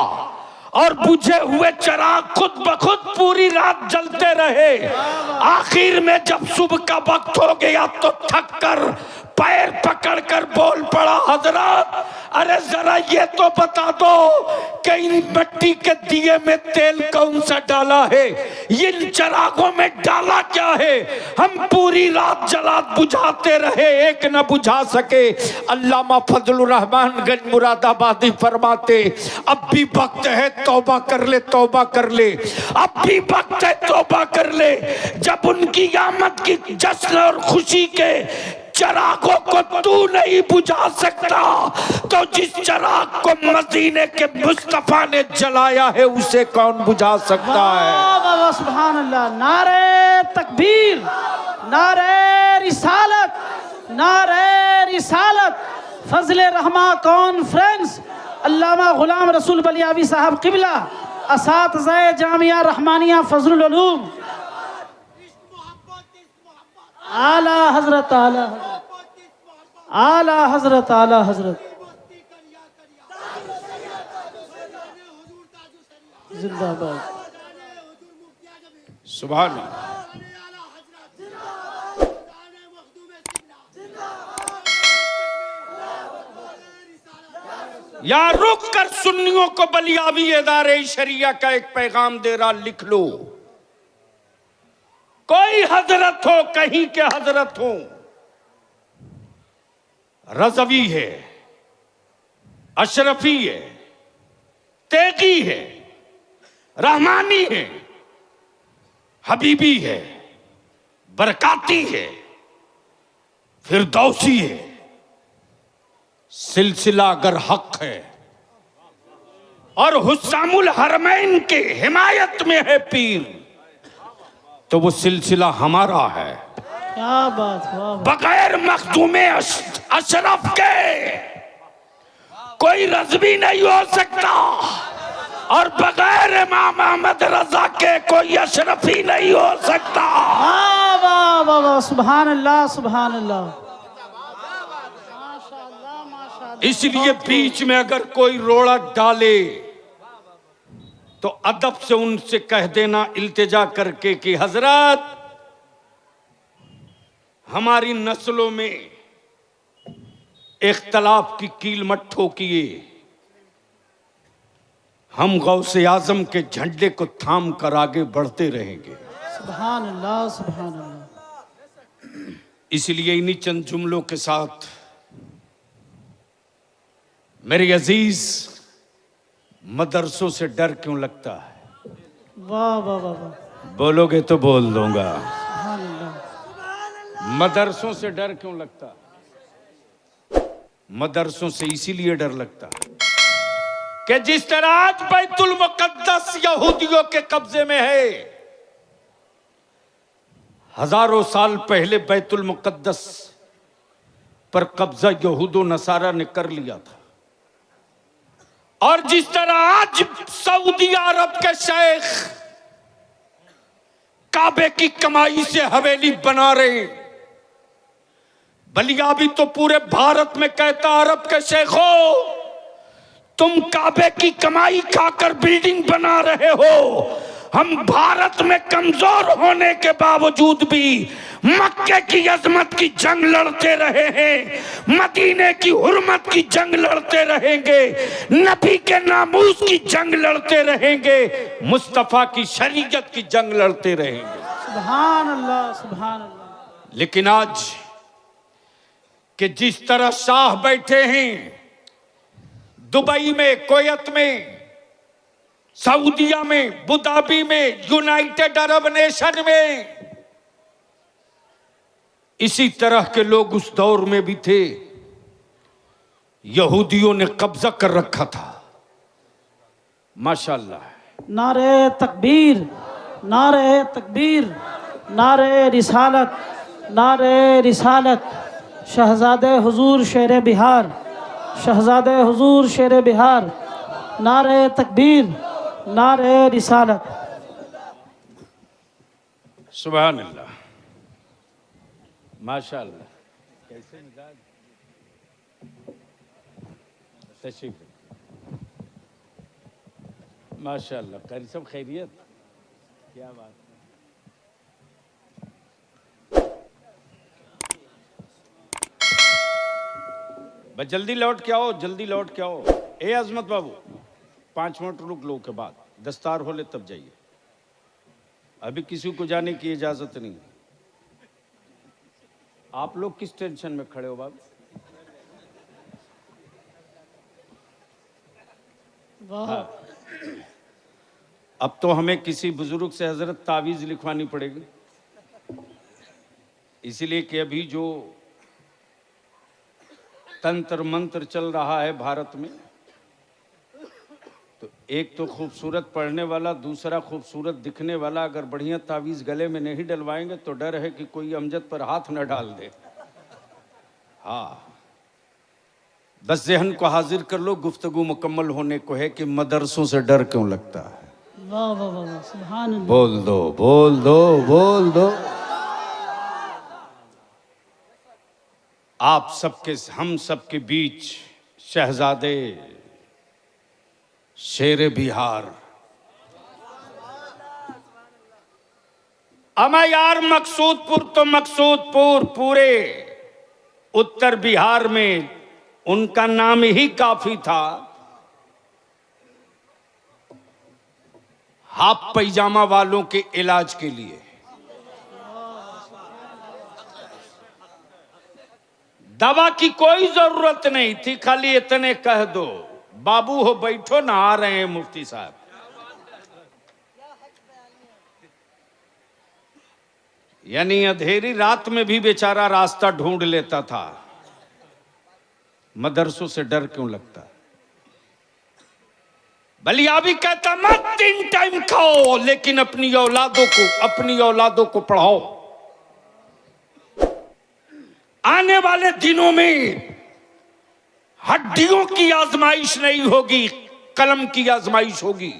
और बुझे हुए चिराग खुद ब खुद पूरी रात जलते रहे। आखिर में जब सुबह का वक्त हो गया तो थक कर पैर पकड़कर बोल पड़ा, हजरत, अरे जरा ये तो बता दो कि इन मिट्टी के दिए में तेल कौन सा डाला है, इन चिरागों में डाला क्या है? हम पूरी रात जला बुझाते रहे, एक न बुझा सके। अल्लामा फजलुर रहमान गंज मुरादाबादी फरमाते, अब भी वक्त है, तौबा कर ले, तौबा कर ले, अब भी वक्त है, तौबा कर ले। जब उनकी आमद की जश्न और खुशी के चिरागों को तू नहीं बुझा सकता, तो जिस चिराग को मदीने के मुस्तफा ने जलाया है उसे कौन बुझा सकता है? वाह वाह, सुभान अल्लाह। नारे तकबीर, नारे रिसालत, नारे रिसालत फजल रहमा कॉन्फ्रेंस अल्लामा गुलाम रसूल बलियावी साहब किबला असातिज़ाए जामिया रहमानिया फजलुल उलूम आला हजरत आला हजरत जिंदाबाद। सुभान अल्लाह। या रुक कर सुन्नियों को बलियावी इदारे शरिया का एक पैगाम दे रहा, लिख लो। कोई हजरत हो, कहीं के हजरत हो, रज़वी है, अशरफी है, तेगी है, रहमानी है, हबीबी है, बरकाती है, फिरदौसी है, सिलसिला अगर हक है और हुस्सामुल हरमैन के हिमायत में है पीर, तो वो सिलसिला हमारा है। क्या बात, वाह वाह। बगैर मखदूमे अशरफ के कोई रज़वी नहीं हो सकता और बगैर इमाम अहमद रजा के कोई अशरफी नहीं हो सकता। वाह वाह वाह वाह, सुभान अल्लाह सुभान अल्लाह। इसलिए बीच में अगर कोई रोड़ा डाले तो अदब से उनसे कह देना इल्तिजा करके कि हजरत, हमारी नस्लों में इख्तलाफ की कील मत ठोकिए, हम गौसे आजम के झंडे को थाम कर आगे बढ़ते रहेंगे। सुभान अल्लाह सुभान अल्लाह। इसलिए इन्हीं चंद जुमलों के साथ मेरे अजीज, मदरसों से डर क्यों लगता है? वाह वाह वाह वाह, बोलोगे तो बोल दूंगा। सुभान अल्लाह। मदरसों से डर क्यों लगता? मदरसों से इसीलिए डर लगता कि जिस तरह आज बैतुल मुकद्दस यहूदियों के कब्जे में है, हजारों साल पहले बैतुल मुकद्दस पर कब्जा यहूदो नसारा ने कर लिया था। और जिस तरह आज सऊदी अरब के शेख काबे की कमाई से हवेली बना रहे, बलियावी तो पूरे भारत में कहता, अरब के शेखों, तुम काबे की कमाई खाकर बिल्डिंग बना रहे हो, हम भारत में कमजोर होने के बावजूद भी मक्के की अजमत की जंग लड़ते रहे हैं, मदीने की हुर्मत की जंग लड़ते रहेंगे, नबी के नामूस की जंग लड़ते रहेंगे, मुस्तफा की शरीयत की जंग लड़ते रहेंगे। सुभान अल्लाह सुभान अल्लाह। लेकिन आज कि जिस तरह शाह बैठे हैं दुबई में, कुवैत में, सऊदिया में, अबुधाबी में, यूनाइटेड अरब नेशन में, इसी तरह के लोग उस दौर में भी थे। यहूदियों ने कब्जा कर रखा था। माशाअल्लाह। नारे तकबीर, नारे तकबीर, नारे रिसालत, नारे रिसालत। शहजादे हुजूर शेर बिहार, शहजादे हुजूर शेर बिहार। नारे तकबीर, नारे रिसालत। सुभान अल्लाह, माशाअल्लाह। कैसे मिजाज? तशरीफ, माशाअल्लाह। कारी सब खैरियत? क्या बात। बस जल्दी लौट के आओ, जल्दी लौट के आओ। ए अजमत बाबू, 5 मिनट रुक लो, के बाद दस्तार हो ले तब जाइए। अभी किसी को जाने की इजाजत नहीं। आप लोग किस टेंशन में खड़े हो बाबू? हाँ। अब तो हमें किसी बुजुर्ग से हजरत तावीज लिखवानी पड़ेगी, इसीलिए कि अभी जो तंत्र मंत्र चल रहा है भारत में, तो एक तो खूबसूरत पढ़ने वाला, दूसरा खूबसूरत दिखने वाला अगर बढ़िया तावीज़ गले में नहीं डलवाएंगे तो डर है कि कोई अमजद पर हाथ न डाल दे। हाँ, बस जहन को हाजिर कर लो, गुफ्तगू मुकम्मल होने को है कि मदरसों से डर क्यों लगता है। वाह वाह वाह वाह, सुभान अल्लाह। बोल दो बोल दो बोल दो। आप सबके, हम सबके बीच शहजादे शेर बिहार, अमा यार मकसूदपुर तो मकसूदपुर, पूरे उत्तर बिहार में उनका नाम ही काफी था। हाफ पैजामा वालों के इलाज के लिए। दवा की कोई जरूरत नहीं थी, खाली इतने कह दो, बाबू हो बैठो, नहा रहे हैं मुफ्ती साहब। यानी अंधेरी रात में भी बेचारा रास्ता ढूंढ लेता था। मदरसों से डर क्यों लगता? बलिया भी कहता मत 3 टाइम खाओ, लेकिन अपनी औलादों को पढ़ाओ। आने वाले दिनों में हड्डियों की आजमाइश नहीं होगी, कलम की आजमाइश होगी।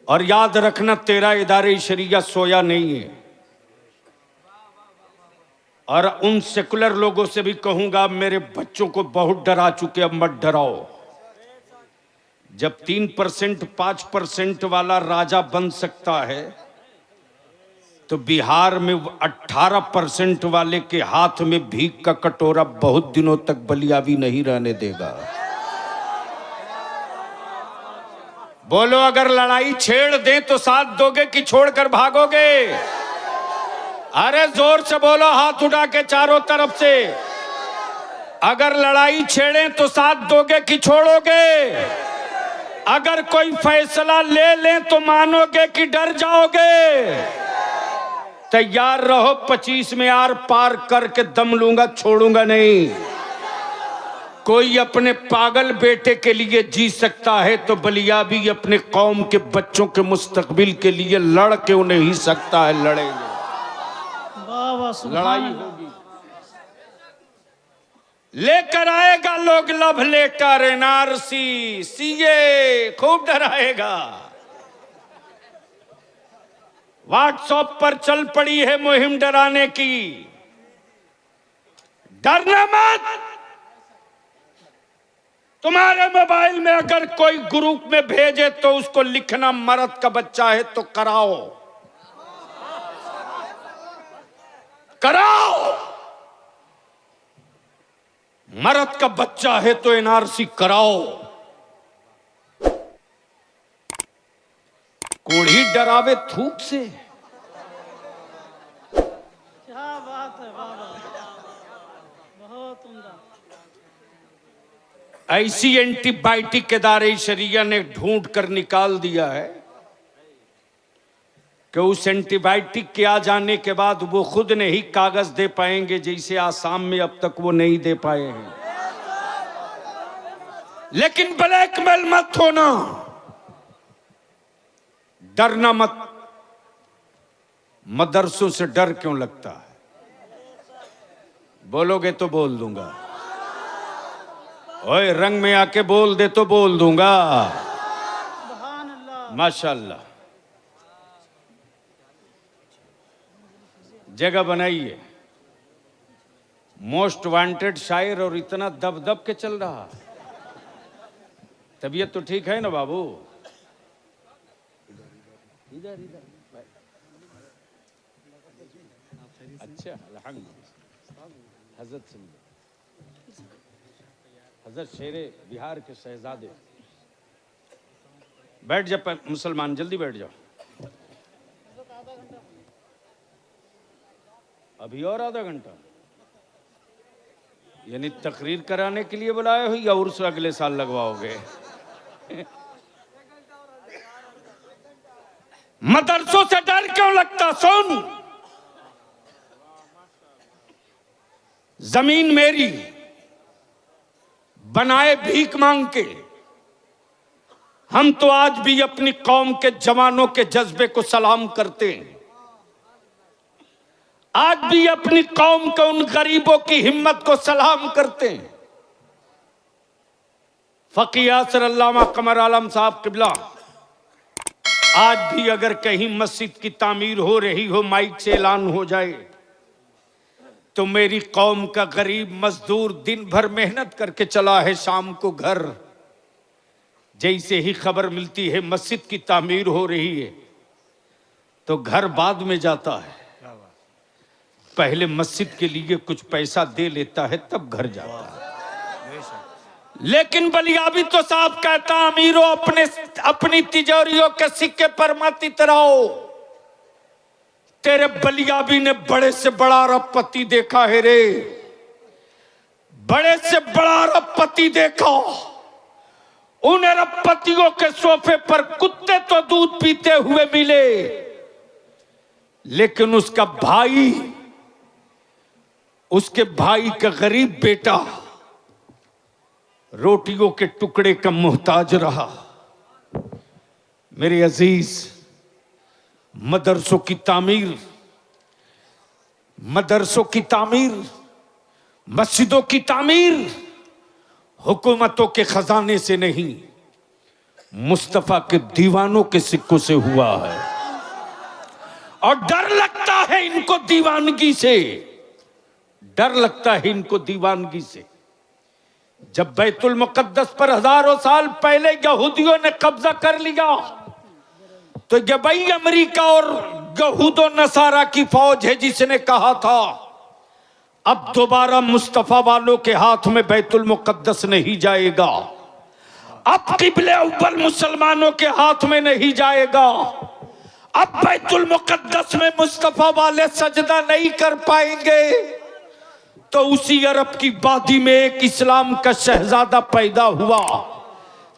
और याद रखना, तेरा इदारे शरिया सोया नहीं है। और उन सेकुलर लोगों से भी कहूंगा, मेरे बच्चों को बहुत डरा चुके, अब मत डराओ। जब 3% 5% वाला राजा बन सकता है, तो बिहार में 18% वाले के हाथ में भीख का कटोरा बहुत दिनों तक बलियावी नहीं रहने देगा। बोलो, अगर लड़ाई छेड़ दें तो साथ दोगे कि छोड़कर भागोगे? अरे जोर से बोलो, हाथ उठा के चारों तरफ से। अगर लड़ाई छेड़ें तो साथ दोगे कि छोड़ोगे? अगर कोई फैसला ले लें तो मानोगे कि डर जाओगे? तैयार रहो, 25 में आर पार करके दम लूंगा, छोड़ूंगा नहीं। कोई अपने पागल बेटे के लिए जी सकता है, तो बलिया भी अपने कौम के बच्चों के मुस्तकबिल के लिए लड़ क्यों नहीं सकता है? लड़ेंगे, लड़ाई होगी। लेकर आएगा लोग लव लेटर, एनआरसी, सीए, खूब डराएगा। व्हाट्सएप पर चल पड़ी है मुहिम डराने की। डरना मत। तुम्हारे मोबाइल में अगर कोई ग्रुप में भेजे तो उसको लिखना, मर्द का बच्चा है तो कराओ, कराओ। मर्द का बच्चा है तो एनआरसी कराओ। कोढ़ी डरावे थूक से। क्या बात है, बाबा, बहुत उम्दा। ऐसी एंटीबायोटिक इदारे शरिया ने ढूंढ कर निकाल दिया है कि उस एंटीबायोटिक के आ जाने के बाद वो खुद नहीं कागज दे पाएंगे, जैसे आसाम में अब तक वो नहीं दे पाए हैं। लेकिन ब्लैकमेल मत होना, डरना मत। मदरसों से डर क्यों लगता है? बोलोगे तो बोल दूंगा। ओए, रंग में आके बोल दे तो बोल दूंगा। सुभान अल्लाह। माशाल्लाह। जगह बनाइए। मोस्ट वांटेड शायर, और इतना दब दब के चल रहा। तबीयत तो ठीक है ना बाबू? इधर इधर। अच्छा, अल्हम्दुलिल्लाह। हजरत से हजरत शेरे बिहार के शहजादे। बैठ जा मुसलमान, जल्दी बैठ जाओ। अभी और आधा घंटा? यानी तकरीर कराने के लिए बुलाए हो या उर्स अगले साल लगवाओगे? मदरसों से डर क्यों लगता? सुन, जमीन मेरी, बनाए भीख मांग के। हम तो आज भी अपनी कौम के जवानों के जज्बे को सलाम करते हैं। आज भी अपनी कौम के उन गरीबों की हिम्मत को सलाम करते हैं। फकीह यासिर अल्लामा कमर आलम साहब किबला, आज भी अगर कहीं मस्जिद की तामीर हो रही हो, माइक से ऐलान हो जाए, तो मेरी कौम का गरीब मजदूर दिन भर मेहनत करके चला है, शाम को घर, जैसे ही खबर मिलती है मस्जिद की तामीर हो रही है तो घर बाद में जाता है, पहले मस्जिद के लिए कुछ पैसा दे लेता है तब घर जाता है। लेकिन बलियाबी तो साहब कहता, अमीरों अपनी तिजोरियों के सिक्के पर मत इतराओ। तेरे बलियाबी ने बड़े से बड़ा अरबपति देखा है रे, बड़े से बड़ा अरबपति देखा। उन अरबपतियों के सोफे पर कुत्ते तो दूध पीते हुए मिले, लेकिन उसके भाई का गरीब बेटा रोटियों के टुकड़े का मोहताज रहा। मेरे अजीज, मदरसों की तामीर, मस्जिदों की तामीर हुकूमतों के खजाने से नहीं, मुस्तफा के दीवानों के सिक्कों से हुआ है। और डर लगता है इनको दीवानगी से, डर लगता है इनको दीवानगी से। जब बैतुल मुकद्दस पर हजारों साल पहले यहूदियों ने कब्जा कर लिया तो जबई अमेरिका और यहूदो नसारा की फौज है जिसने कहा था अब दोबारा मुस्तफा वालों के हाथ में बैतुल मुकद्दस नहीं जाएगा, अब किबले अव्वल मुसलमानों के हाथ में नहीं जाएगा, अब बैतुल मुकद्दस में मुस्तफा वाले सजदा नहीं कर पाएंगे। तो उसी अरब की वादी में एक इस्लाम का शहजादा पैदा हुआ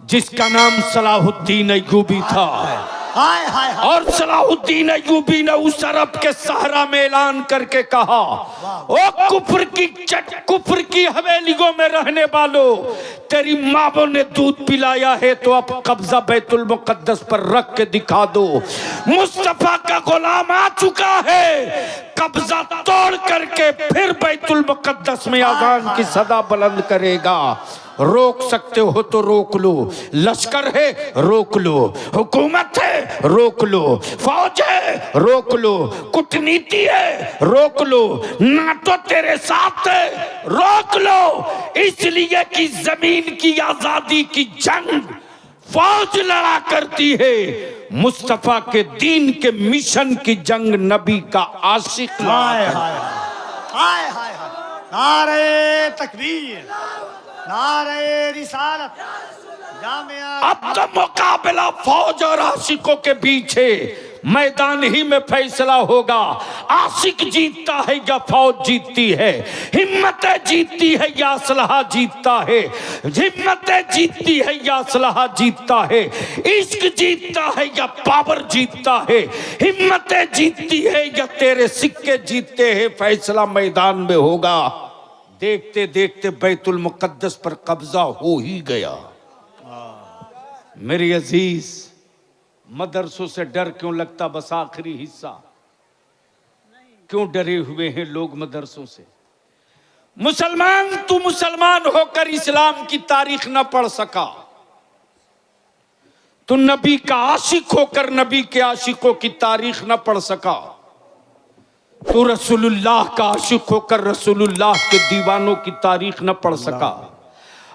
जिसका नाम सलाहुद्दीन अय्यूबी था। और सलाहुद्दीन अय्यूबी ने उस अरब के सहरा में ऐलान करके कहा, ओ कुफ्र की हवेलियों में रहने वालों, तेरी माँ ने दूध पिलाया है तो अब कब्जा बैतुल मुकद्दस पर रख के दिखा दो। मुस्तफा का गुलाम आ चुका है, कब्जा तोड़ करके फिर बैतुल मुकद्दस में अजान की सदा बुलंद करेगा। रोक सकते हो तो रोक लो, लश्कर है रोक लो, हुकूमत है रोक लो, फौज है रोक लो, कूटनीति है रोक लो, नाटो तेरे साथ है रोक लो। इसलिए कि जमीन की आजादी की जंग फौज लड़ा करती है, मुस्तफा के दीन के मिशन की जंग नबी का आशिक नारे तकबीर, नारे रिसालत। अब तो मुकाबला फौज और आशिकों के बीच है, मैदान ही में फैसला होगा, आशिक जीतता है या फौज जीतती है, हिम्मतें जीतती है या असलहा जीतता है, हिम्मतें जीतती है या असलहा जीतता है, इश्क जीतता है या पावर जीतता है, हिम्मतें जीतती है या तेरे सिक्के जीतते हैं, फैसला मैदान में होगा। देखते देखते बैतुल मुकद्दस पर कब्जा हो ही गया। मेरे अजीज, मदरसों से डर क्यों लगता? बस आखिरी हिस्सा, क्यों डरे हुए हैं लोग मदरसों से? मुसलमान, तू मुसलमान होकर इस्लाम की तारीख न पढ़ सका, तू नबी का आशिक होकर नबी के आशिकों की तारीख न पढ़ सका, तू रसूलुल्लाह का आशिक होकर रसूलुल्लाह के दीवानों की तारीख न पढ़ सका।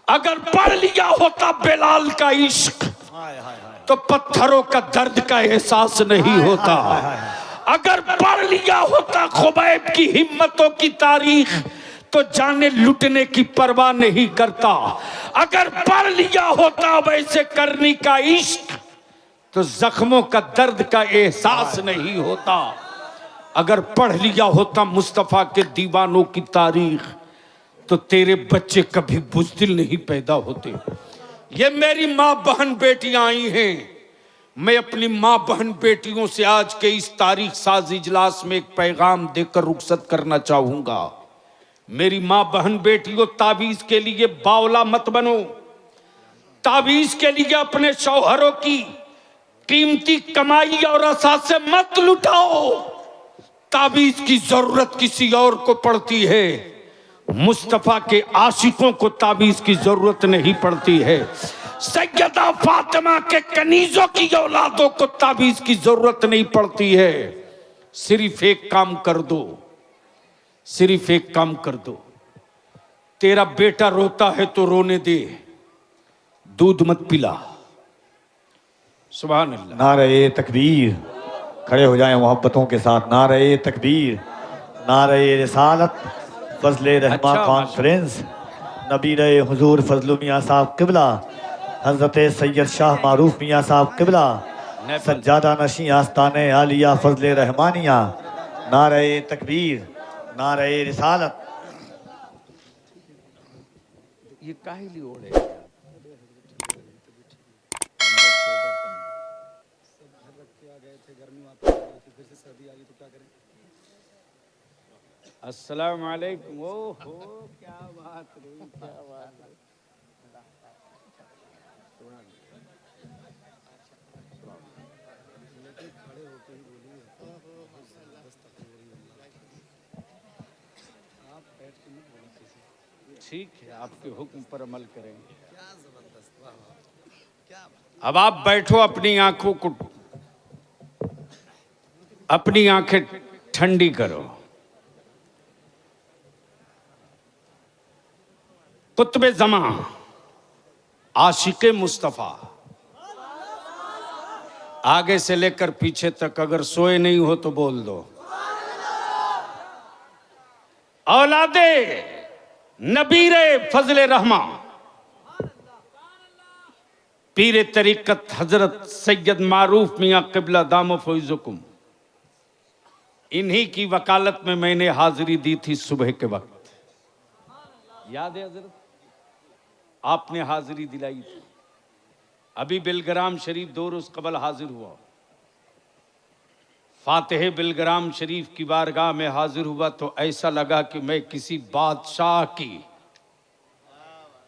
अगर पढ़ लिया होता बेलाल का इश्क तो पत्थरों का दर्द का एहसास नहीं होता। अगर पढ़ लिया होता खुबैब की हिम्मतों की तारीख तो जाने लुटने की परवाह नहीं करता। अगर पढ़ लिया होता वैसे करनी का इश्क तो जख्मों का दर्द का एहसास नहीं होता। अगर पढ़ लिया होता मुस्तफा के दीवानों की तारीख तो तेरे बच्चे कभी बुज़दिल नहीं पैदा होते। ये मेरी माँ बहन बेटियां आई हैं, मैं अपनी माँ बहन बेटियों से आज के इस तारीख साज इजलास में एक पैगाम देकर रुखसत करना चाहूंगा। मेरी माँ बहन बेटियों, ताबीज के लिए बावला मत बनो, ताबीज के लिए अपने शौहरों की कीमती कमाई और असासे मत लुटाओ। ताबीज की जरूरत किसी और को पड़ती है, मुस्तफा के आशिकों को ताबीज की जरूरत नहीं पड़ती है। सैयदा फातिमा के कनीजों की औलादों को ताबीज की जरूरत नहीं पड़ती है। सिर्फ एक काम कर दो, सिर्फ एक काम कर दो। तेरा बेटा रोता है तो रोने दे, दूध मत पिला। सुभान अल्लाह। नारे तकबीर, खड़े हो जाएं मोहब्बतों के साथ। नारे तकबीर, नारे रिसालत, फजले रहमा अच्छा, कॉन्फ्रेंस, नबी रहे हुजूर फजलु मियाँ साहब किबला, हजरत सैयद शाह मारूफ मियाँ साहब किबला, सज्जादा नशी आस्ताने आलिया फजले रहमानिया। नारे तकबीर, नारे रिसालत। ये काहे लिए ओढ़े? अस्सलाम वालेकुम। ओहो क्या बात रही, क्या बात है। ठीक है, आपके हुक्म पर अमल करेंगे। अब आप बैठो, अपनी आंखों को, अपनी आंखें ठंडी करो। कुतुब जमा, आशिके मुस्तफा, आगे से लेकर पीछे तक, अगर सोए नहीं हो तो बोल दो। औलादे नबीरे फजले रहमा, पीरे तरीकत हजरत सैयद मारूफ मियाँ किबला दामो फैजुकुम, इन्हीं की वकालत में मैंने हाजिरी दी थी सुबह के वक्त। याद है हजरत, आपने हाजिरी दिलाई थी। अभी बिलग्राम शरीफ 2 रोज कबल हाजिर हुआ। फातिह बिलग्राम शरीफ की बारगाह में हाजिर हुआ तो ऐसा लगा कि मैं किसी बादशाह की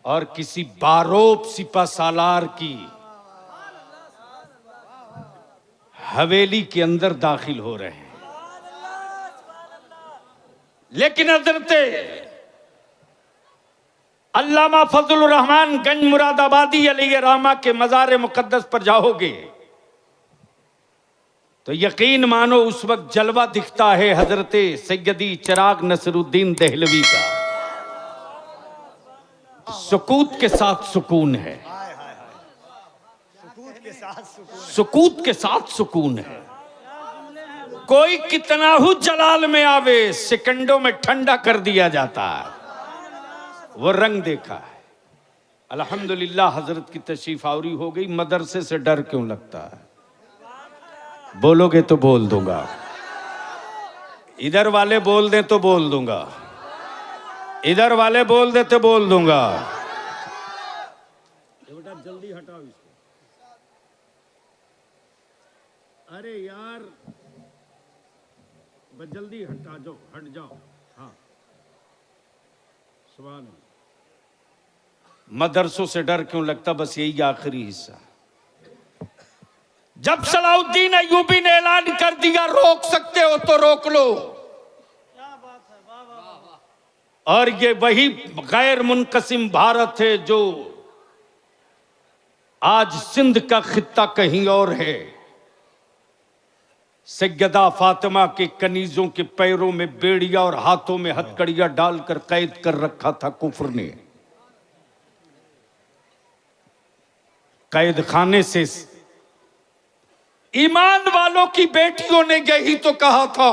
और किसी बारोब सिपा सालार की हवेली के अंदर दाखिल हो रहे हैं। लेकिन हजरते अल्लामा फजलुर रहमान गंज मुरादाबादी अलैहि रहमा के मज़ार मुक़द्दस पर जाओगे तो यकीन मानो उस वक्त जलवा दिखता है हजरते सैयदी चिराग नसरुद्दीन देहलवी का। सुकूत के साथ सुकून है, सुकूत के साथ सुकून है। कोई कितना ही जलाल में आवे, सेकंडों में ठंडा कर दिया जाता है। वो रंग देखा है। अल्हम्दुलिल्लाह हजरत की तशरीफ आवरी हो गई। मदरसे से डर क्यों लगता है? बोलोगे तो बोल दूंगा, इधर वाले बोल दे तो बोल दूंगा, इधर वाले बोल दे तो बोल दूंगा। बेटा जल्दी हटाओ इसको। अरे यार बस जल्दी हटा जाओ, हट जाओ। हाँ सुभान अल्लाह। मदरसों से डर क्यों लगता? बस यही आखिरी हिस्सा। जब सलाउद्दीन अय्यूबी ने ऐलान कर दिया रोक सकते हो तो रोक लो, और ये वही गैर मुनकसिम भारत है जो आज सिंध का खित्ता कहीं और है। सैयदा फातिमा के कनीजों के पैरों में बेड़िया और हाथों में हथकड़ियां डालकर कैद कर रखा था कुफ्र ने। कैद खाने से ईमान वालों की बेटियों ने यही तो कहा था,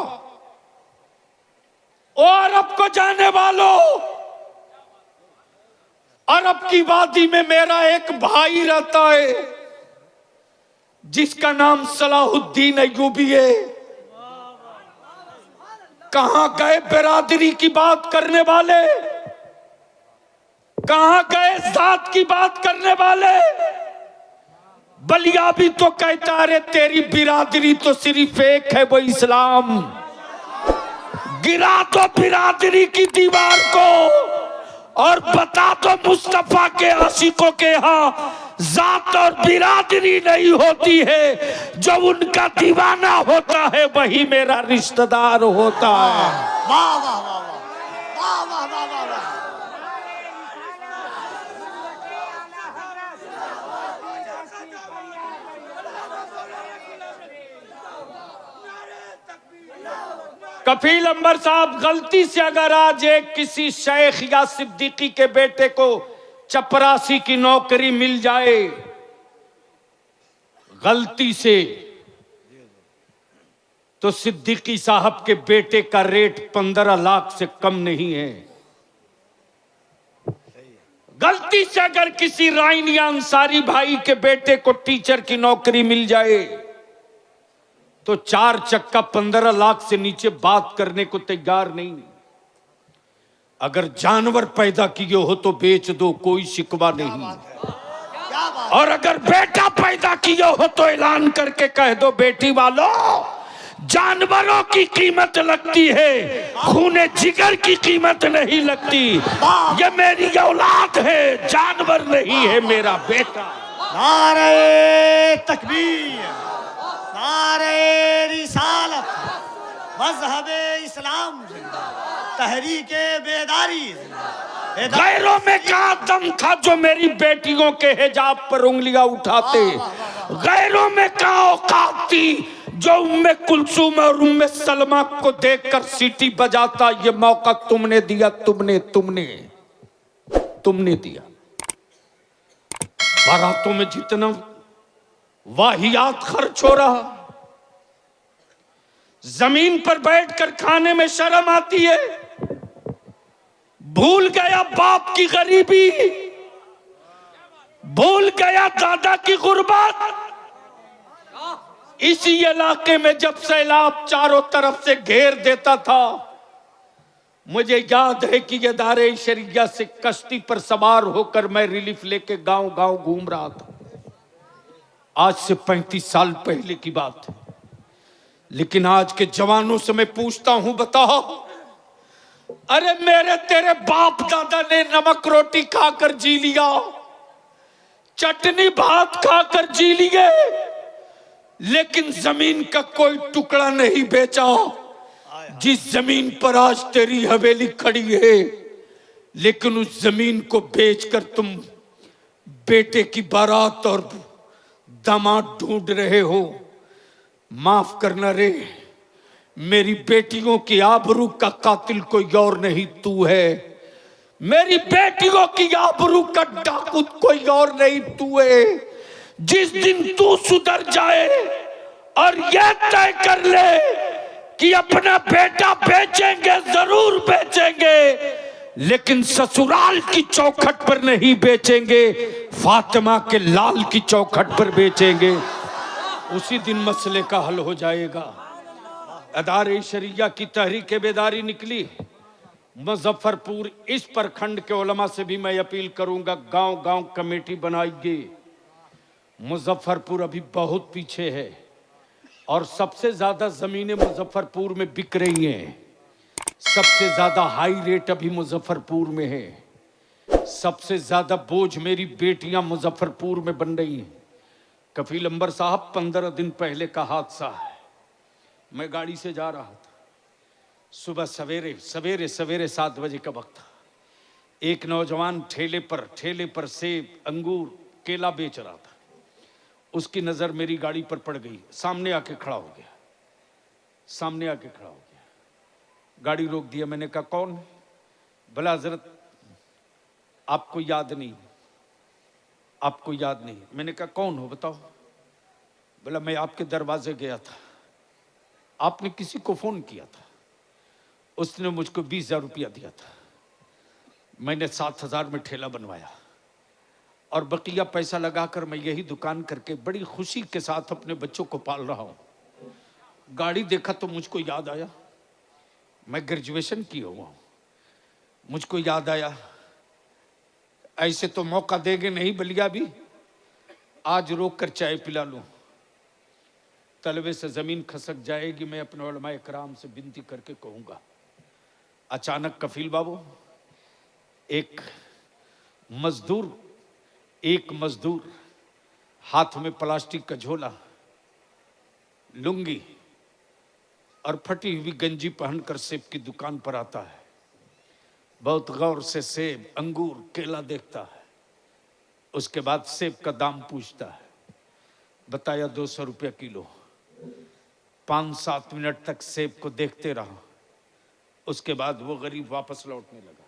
ओ अरब को जाने वालों, अरब की वादी में मेरा एक भाई रहता है जिसका नाम सलाहुद्दीन अय्यूबी है। कहां गए बिरादरी की बात करने वाले? कहां गए जात की बात करने वाले? बलिया भी तो कहता है तेरी बिरादरी तो सिर्फ एक है, वो इस्लाम। गिरा दो बिरादरी की दीवार को और बता दो मुस्तफा के आशिकों के यहां जात और बिरादरी नहीं होती है, जो उनका दीवाना होता है वही मेरा रिश्तेदार होता है। वाह वाह वाह वाह वाह वाह वाह वाह वाह। कफील अंबर साहब, गलती से अगर आज एक किसी शेख या सिद्दीकी के बेटे को चपरासी की नौकरी मिल जाए, गलती से, तो सिद्दीकी साहब के बेटे का रेट 15 लाख से कम नहीं है। गलती से अगर किसी राइन या अंसारी भाई के बेटे को टीचर की नौकरी मिल जाए तो 4 चक्का 15 लाख से नीचे बात करने को तैयार नहीं। अगर जानवर पैदा किए हो तो बेच दो, कोई शिकवा नहीं। और अगर बेटा पैदा किए हो तो ऐलान करके कह दो, बेटी वालों, जानवरों की कीमत लगती है, खूने जिगर की कीमत नहीं लगती। ये मेरी औलाद है, जानवर नहीं है मेरा बेटा। नारे तकबीर, नारे रिसालत, मज़हबे इस्लाम, तहरीके बेदारी। गैरों में क्या दम था जो मेरी बेटियों के हिजाब पर उंगलियां उठाते? गैरों में क्या औकात थी जो उम्मे कुलसूम और उम्मे सलमा को देखकर सीटी बजाता? ये मौका तुमने दिया, तुमने दिया। बारातों में जितना वाहियात खर्च हो रहा, जमीन पर बैठकर खाने में शर्म आती है। भूल गया बाप की गरीबी, भूल गया दादा की गुर्बत। इसी इलाके में जब सैलाब चारों तरफ से घेर देता था, मुझे याद है कि इदारे शरिया से कश्ती पर सवार होकर मैं रिलीफ लेके गांव गांव घूम रहा था। आज से 35 साल पहले की बात है। लेकिन आज के जवानों से मैं पूछता हूं, बताओ, अरे मेरे तेरे बाप दादा ने नमक रोटी खाकर जी लिया, चटनी भात खाकर जी लिए, लेकिन जमीन का कोई टुकड़ा नहीं बेचा। जिस जमीन पर आज तेरी हवेली खड़ी है, लेकिन उस जमीन को बेचकर तुम बेटे की बारात और दामाद ढूंढ रहे हो। माफ करना रे, मेरी बेटियों की आबरू का कातिल कोई और नहीं, तू है। मेरी बेटियों की आबरू का डाकू कोई और नहीं, तू है। जिस दिन तू सुधर जाए और यह तय कर ले कि अपना बेटा बेचेंगे, जरूर बेचेंगे, लेकिन ससुराल की चौखट पर नहीं बेचेंगे, फातिमा के लाल की चौखट पर बेचेंगे। उसी दिन मसले का हल हो जाएगा। अदारे शरिया की तहरीक बेदारी निकली। मुजफ्फरपुर इस प्रखंड के उलमा से भी मैं अपील करूंगा, गांव गांव कमेटी बनाइए। मुजफ्फरपुर अभी बहुत पीछे है और सबसे ज्यादा जमीनें मुजफ्फरपुर में बिक रही हैं। सबसे ज्यादा हाई रेट अभी मुजफ्फरपुर में है। सबसे ज्यादा बोझ मेरी बेटियां मुजफ्फरपुर में बन रही हैं। कफील अंबर साहब, 15 दिन पहले का हादसा है। मैं गाड़ी से जा रहा था, सुबह सवेरे 7 बजे का वक्त था। एक नौजवान ठेले पर सेब, अंगूर, केला बेच रहा था। उसकी नजर मेरी गाड़ी पर पड़ गई। सामने आके खड़ा हो गया। गाड़ी रोक दिया। मैंने कहा कौन? भला हजरत आपको याद नहीं? मैंने कहा कौन हो बताओ? बोला मैं आपके दरवाजे गया था, आपने किसी को फोन किया था, उसने मुझको 20,000 रुपया दिया था। मैंने 7,000 में ठेला बनवाया और बकिया पैसा लगाकर मैं यही दुकान करके बड़ी खुशी के साथ अपने बच्चों को पाल रहा हूं। गाड़ी देखा तो मुझको याद आया, मैं ग्रेजुएशन किया हुआ हूं। मुझको याद आया, ऐसे तो मौका देंगे नहीं बलिया भी, आज रोक कर चाय पिला लूं। तलवे से जमीन खसक जाएगी, मैं अपने उलमाए कराम से विनती करके कहूंगा। अचानक कफील बाबू, एक मजदूर हाथ में प्लास्टिक का झोला, लुंगी और फटी हुई गंजी पहनकर सेब की दुकान पर आता है। बहुत गौर से सेब, अंगूर, केला देखता है। उसके बाद सेब का दाम पूछता है। बताया 200 रुपया किलो। 5-7 मिनट तक सेब को देखते रहा। उसके बाद वो गरीब वापस लौटने लगा।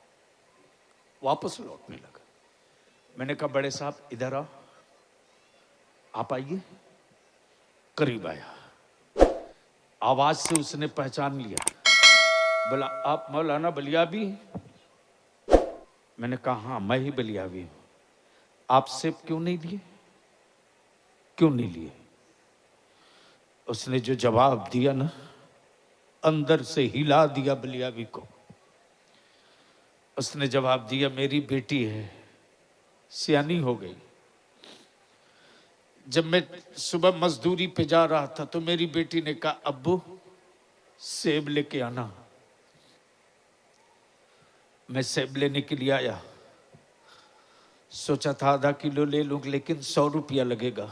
मैंने कहा बड़े साहब इधर आओ, आप आइए। करीब आया। आवाज से उसने पहचान लिया। बोला आप मौलाना बलियाबी? मैंने कहा हाँ मैं ही बलियाबी हूं। आप सेब क्यों नहीं लिए? उसने जो जवाब दिया ना, अंदर से हिला दिया बलियाबी को। उसने जवाब दिया मेरी बेटी है, सियानी हो गई। जब मैं सुबह मजदूरी पे जा रहा था तो मेरी बेटी ने कहा अब्बू सेब लेके आना। मैं सेब लेने के लिए आया। सोचा था आधा किलो ले लूं, लेकिन 100 रुपया लगेगा।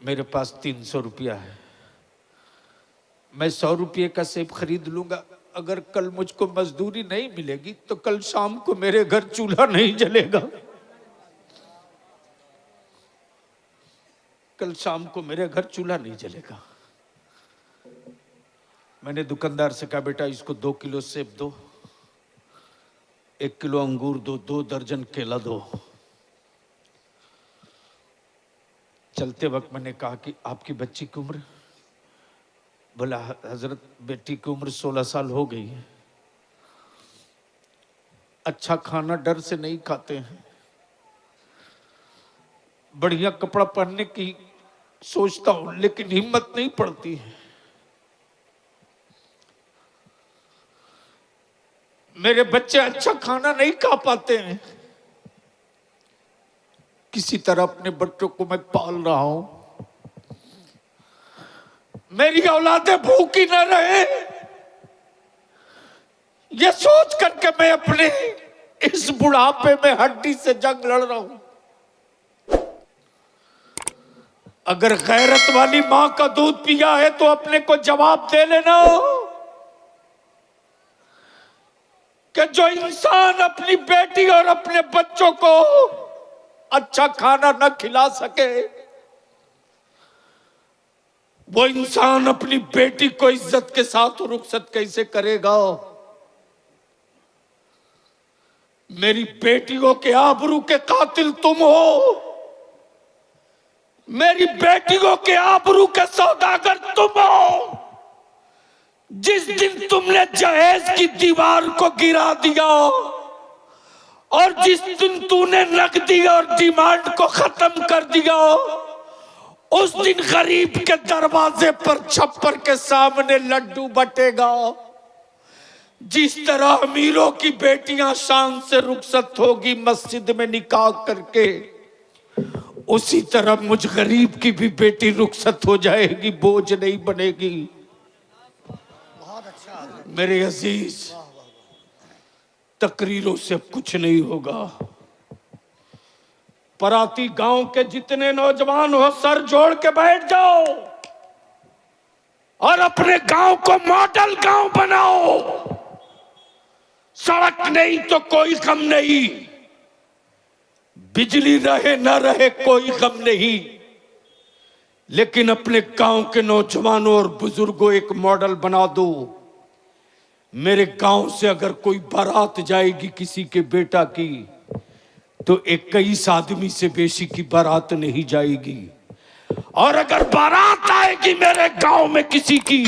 मेरे पास 300 रुपया है। मैं 100 रुपये का सेब खरीद लूंगा। अगर कल मुझको मजदूरी नहीं मिलेगी तो कल शाम को मेरे घर चूल्हा नहीं जलेगा। मैंने दुकानदार से कहा बेटा इसको 2 किलो सेब दो, 1 किलो अंगूर दो, 2 दर्जन केला दो। चलते वक्त मैंने कहा कि आपकी बच्ची की उम्र? बोला हजरत बेटी की उम्र 16 साल हो गई है। अच्छा खाना डर से नहीं खाते हैं, बढ़िया कपड़ा पहनने की सोचता हूं लेकिन हिम्मत नहीं पड़ती है। मेरे बच्चे अच्छा खाना नहीं खा पाते हैं। किसी तरह अपने बच्चों को मैं पाल रहा हूं। मेरी औलादें भूखी न रहे, ये सोच करके मैं अपने इस बुढ़ापे में हड्डी से जंग लड़ रहा हूं। अगर गैरत वाली मां का दूध पिया है तो अपने को जवाब दे लेना कि जो इंसान अपनी बेटी और अपने बच्चों को अच्छा खाना न खिला सके, वो इंसान अपनी बेटी को इज्जत के साथ रुखसत कैसे करेगा? मेरी बेटियों के आबरू के कातिल तुम हो। मेरी बेटियों के आबरू के सौदागर तुम हो। जिस दिन तुमने जहेज की दीवार को गिरा दिया और जिस दिन तूने नकदी और डिमांड को खत्म कर दिया, उस दिन गरीब के दरवाजे पर छप्पर के सामने लड्डू बटेगा। जिस तरह अमीरों की बेटियां शान से रुखसत होगी मस्जिद में निकाह करके, उसी तरह मुझ गरीब की भी बेटी रुखसत हो जाएगी, बोझ नहीं बनेगी। मेरे अजीज, तकरीरों से अब कुछ नहीं होगा। पराती गांव के जितने नौजवान हो सर जोड़ के बैठ जाओ और अपने गांव को मॉडल गांव बनाओ। सड़क नहीं तो कोई गम नहीं, बिजली रहे न रहे कोई गम नहीं, लेकिन अपने गांव के नौजवानों और बुजुर्गों एक मॉडल बना दो। मेरे गांव से अगर कोई बारात जाएगी किसी के बेटा की, तो 21 आदमी से बेशी की बारात नहीं जाएगी। और अगर बारात आएगी मेरे गांव में किसी की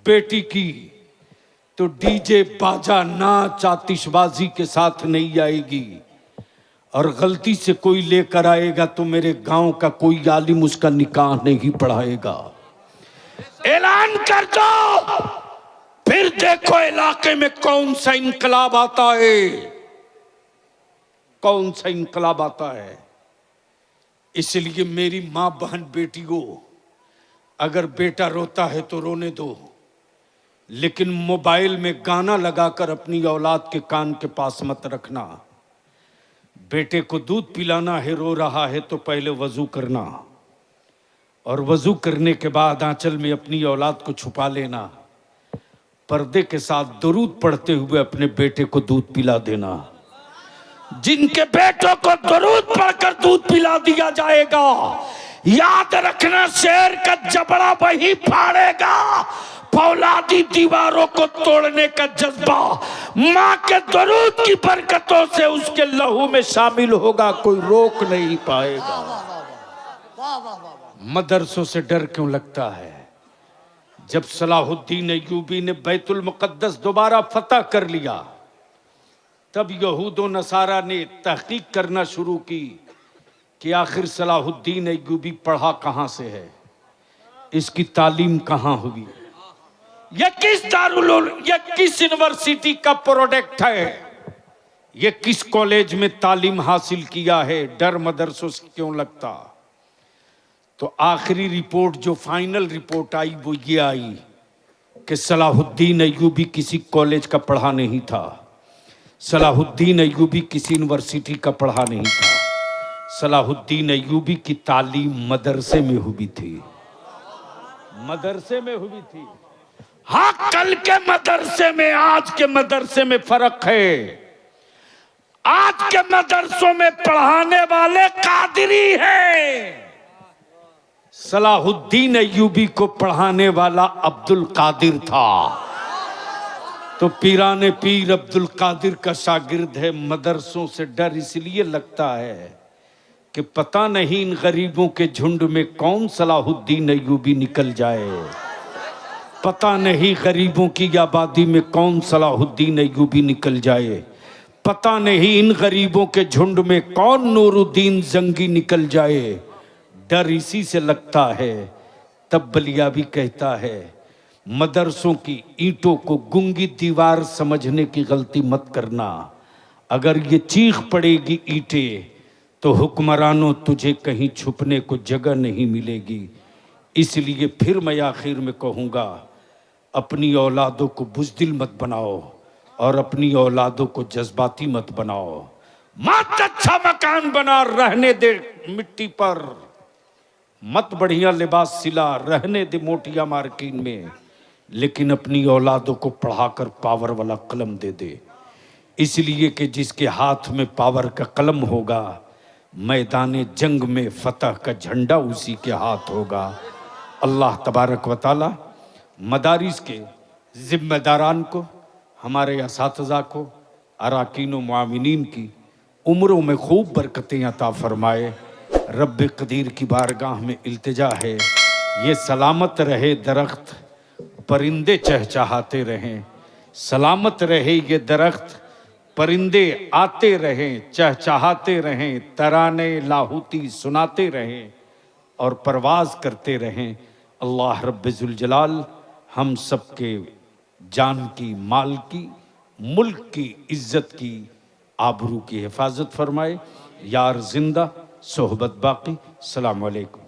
बेटी की, तो डीजे बाजा नाच आतिशबाजी के साथ नहीं आएगी। और गलती से कोई लेकर आएगा तो मेरे गांव का कोई आलिम उसका निकाह नहीं पढ़ाएगा। ऐलान कर दो, फिर देखो इलाके में कौन सा इनकलाब आता है, कौन सा इनकलाब आता है। इसलिए मेरी मां बहन बेटियों, अगर बेटा रोता है तो रोने दो, लेकिन मोबाइल में गाना लगाकर अपनी औलाद के कान के पास मत रखना। बेटे को दूध पिलाना है, रो रहा है तो पहले वजू करना, और वजू करने के बाद आंचल में अपनी औलाद को छुपा लेना, पर्दे के साथ दुरूद पढ़ते हुए अपने बेटे को दूध पिला देना। जिनके बेटों को दुरूद पढ़कर दूध पिला दिया जाएगा, याद रखना शेर का जबड़ा वही फाड़ेगा। फौलादी दीवारों को तोड़ने का जज्बा माँ के दुरूद की बरकतों से उसके लहू में शामिल होगा, कोई रोक नहीं पाएगा। मदरसों से डर क्यों लगता है? जब सलाहुद्दीन अय्यूबी ने बैतुल मुकद्दस दोबारा फतह कर लिया, तब यहूद व नसारा ने तहकीक करना शुरू की कि आखिर सलाहुद्दीन अय्यूबी पढ़ा कहाँ से है, इसकी तालीम कहाँ हुई, यह किस यह किस यूनिवर्सिटी का प्रोडक्ट है, यह किस कॉलेज में तालीम हासिल किया है। डर मदरसों से क्यों लगता? तो आखिरी रिपोर्ट, जो फाइनल रिपोर्ट आई, वो ये आई कि सलाहुद्दीन अय्यूबी किसी कॉलेज का पढ़ा नहीं था, सलाहुद्दीन अय्यूबी किसी यूनिवर्सिटी का पढ़ा नहीं था, सलाहुद्दीन अय्यूबी की तालीम मदरसे में हुई थी, मदरसे में हुई थी। हाँ, कल के मदरसे में आज के मदरसे में फर्क है। आज के मदरसों में पढ़ाने वाले कादरी हैं, सलाहुद्दीन अय्यूबी को पढ़ाने वाला अब्दुल कादिर था। तो पीराने पीर अब्दुल कादिर का शागिर्द है। मदरसों से डर इसलिए लगता है कि पता नहीं इन गरीबों के झुंड में कौन सलाहुद्दीन अय्यूबी निकल जाए, पता नहीं गरीबों की आबादी में कौन सलाहुद्दीन अय्यूबी निकल जाए, पता नहीं इन गरीबों के झुंड में कौन नूरुद्दीन जंगी निकल जाए। डर इसी से लगता है। तब बलियावी कहता है, मदरसों की ईंटों को गूंगी दीवार समझने की गलती मत करना। अगर ये चीख पड़ेगी ईंटें, तो हुक्मरानों तुझे कहीं छुपने को जगह नहीं मिलेगी। इसलिए फिर मैं आखिर में कहूँगा, अपनी औलादों को बुज़दिल मत बनाओ और अपनी औलादों को जज्बाती मत बनाओ। मत अच्छा मकान बना, रहने दे मिट्टी पर, मत बढ़िया लिबास सिला, रहने दे मोटिया मार्किन में, लेकिन अपनी औलादों को पढ़ाकर पावर वाला कलम दे दे। इसलिए कि जिसके हाथ में पावर का कलम होगा, मैदान जंग में फतह का झंडा उसी के हाथ होगा। अल्लाह तबारक व तआला मदारिस के जिम्मेदारान को, हमारे असातिज़ा को, अराकीन व मुआविनीन की उम्रों में खूब बरकतें अता फरमाए। रब कदीर की बारगाह में इल्तिजा है, ये सलामत रहे दरख्त, परिंदे चहचहाते रहें, सलामत रहे ये दरख्त, परिंदे आते रहें, चहचहाते रहें, तराने लाहूती सुनाते रहें और परवाज़ करते रहें। अल्लाह रब्बुल जलाल हम सबके जान की, माल की, मुल्क की, इज़्ज़त की, आबरू की हिफाजत फरमाए। यार जिंदा, सोहबत बाकी। अस्सलामु अलैकुम।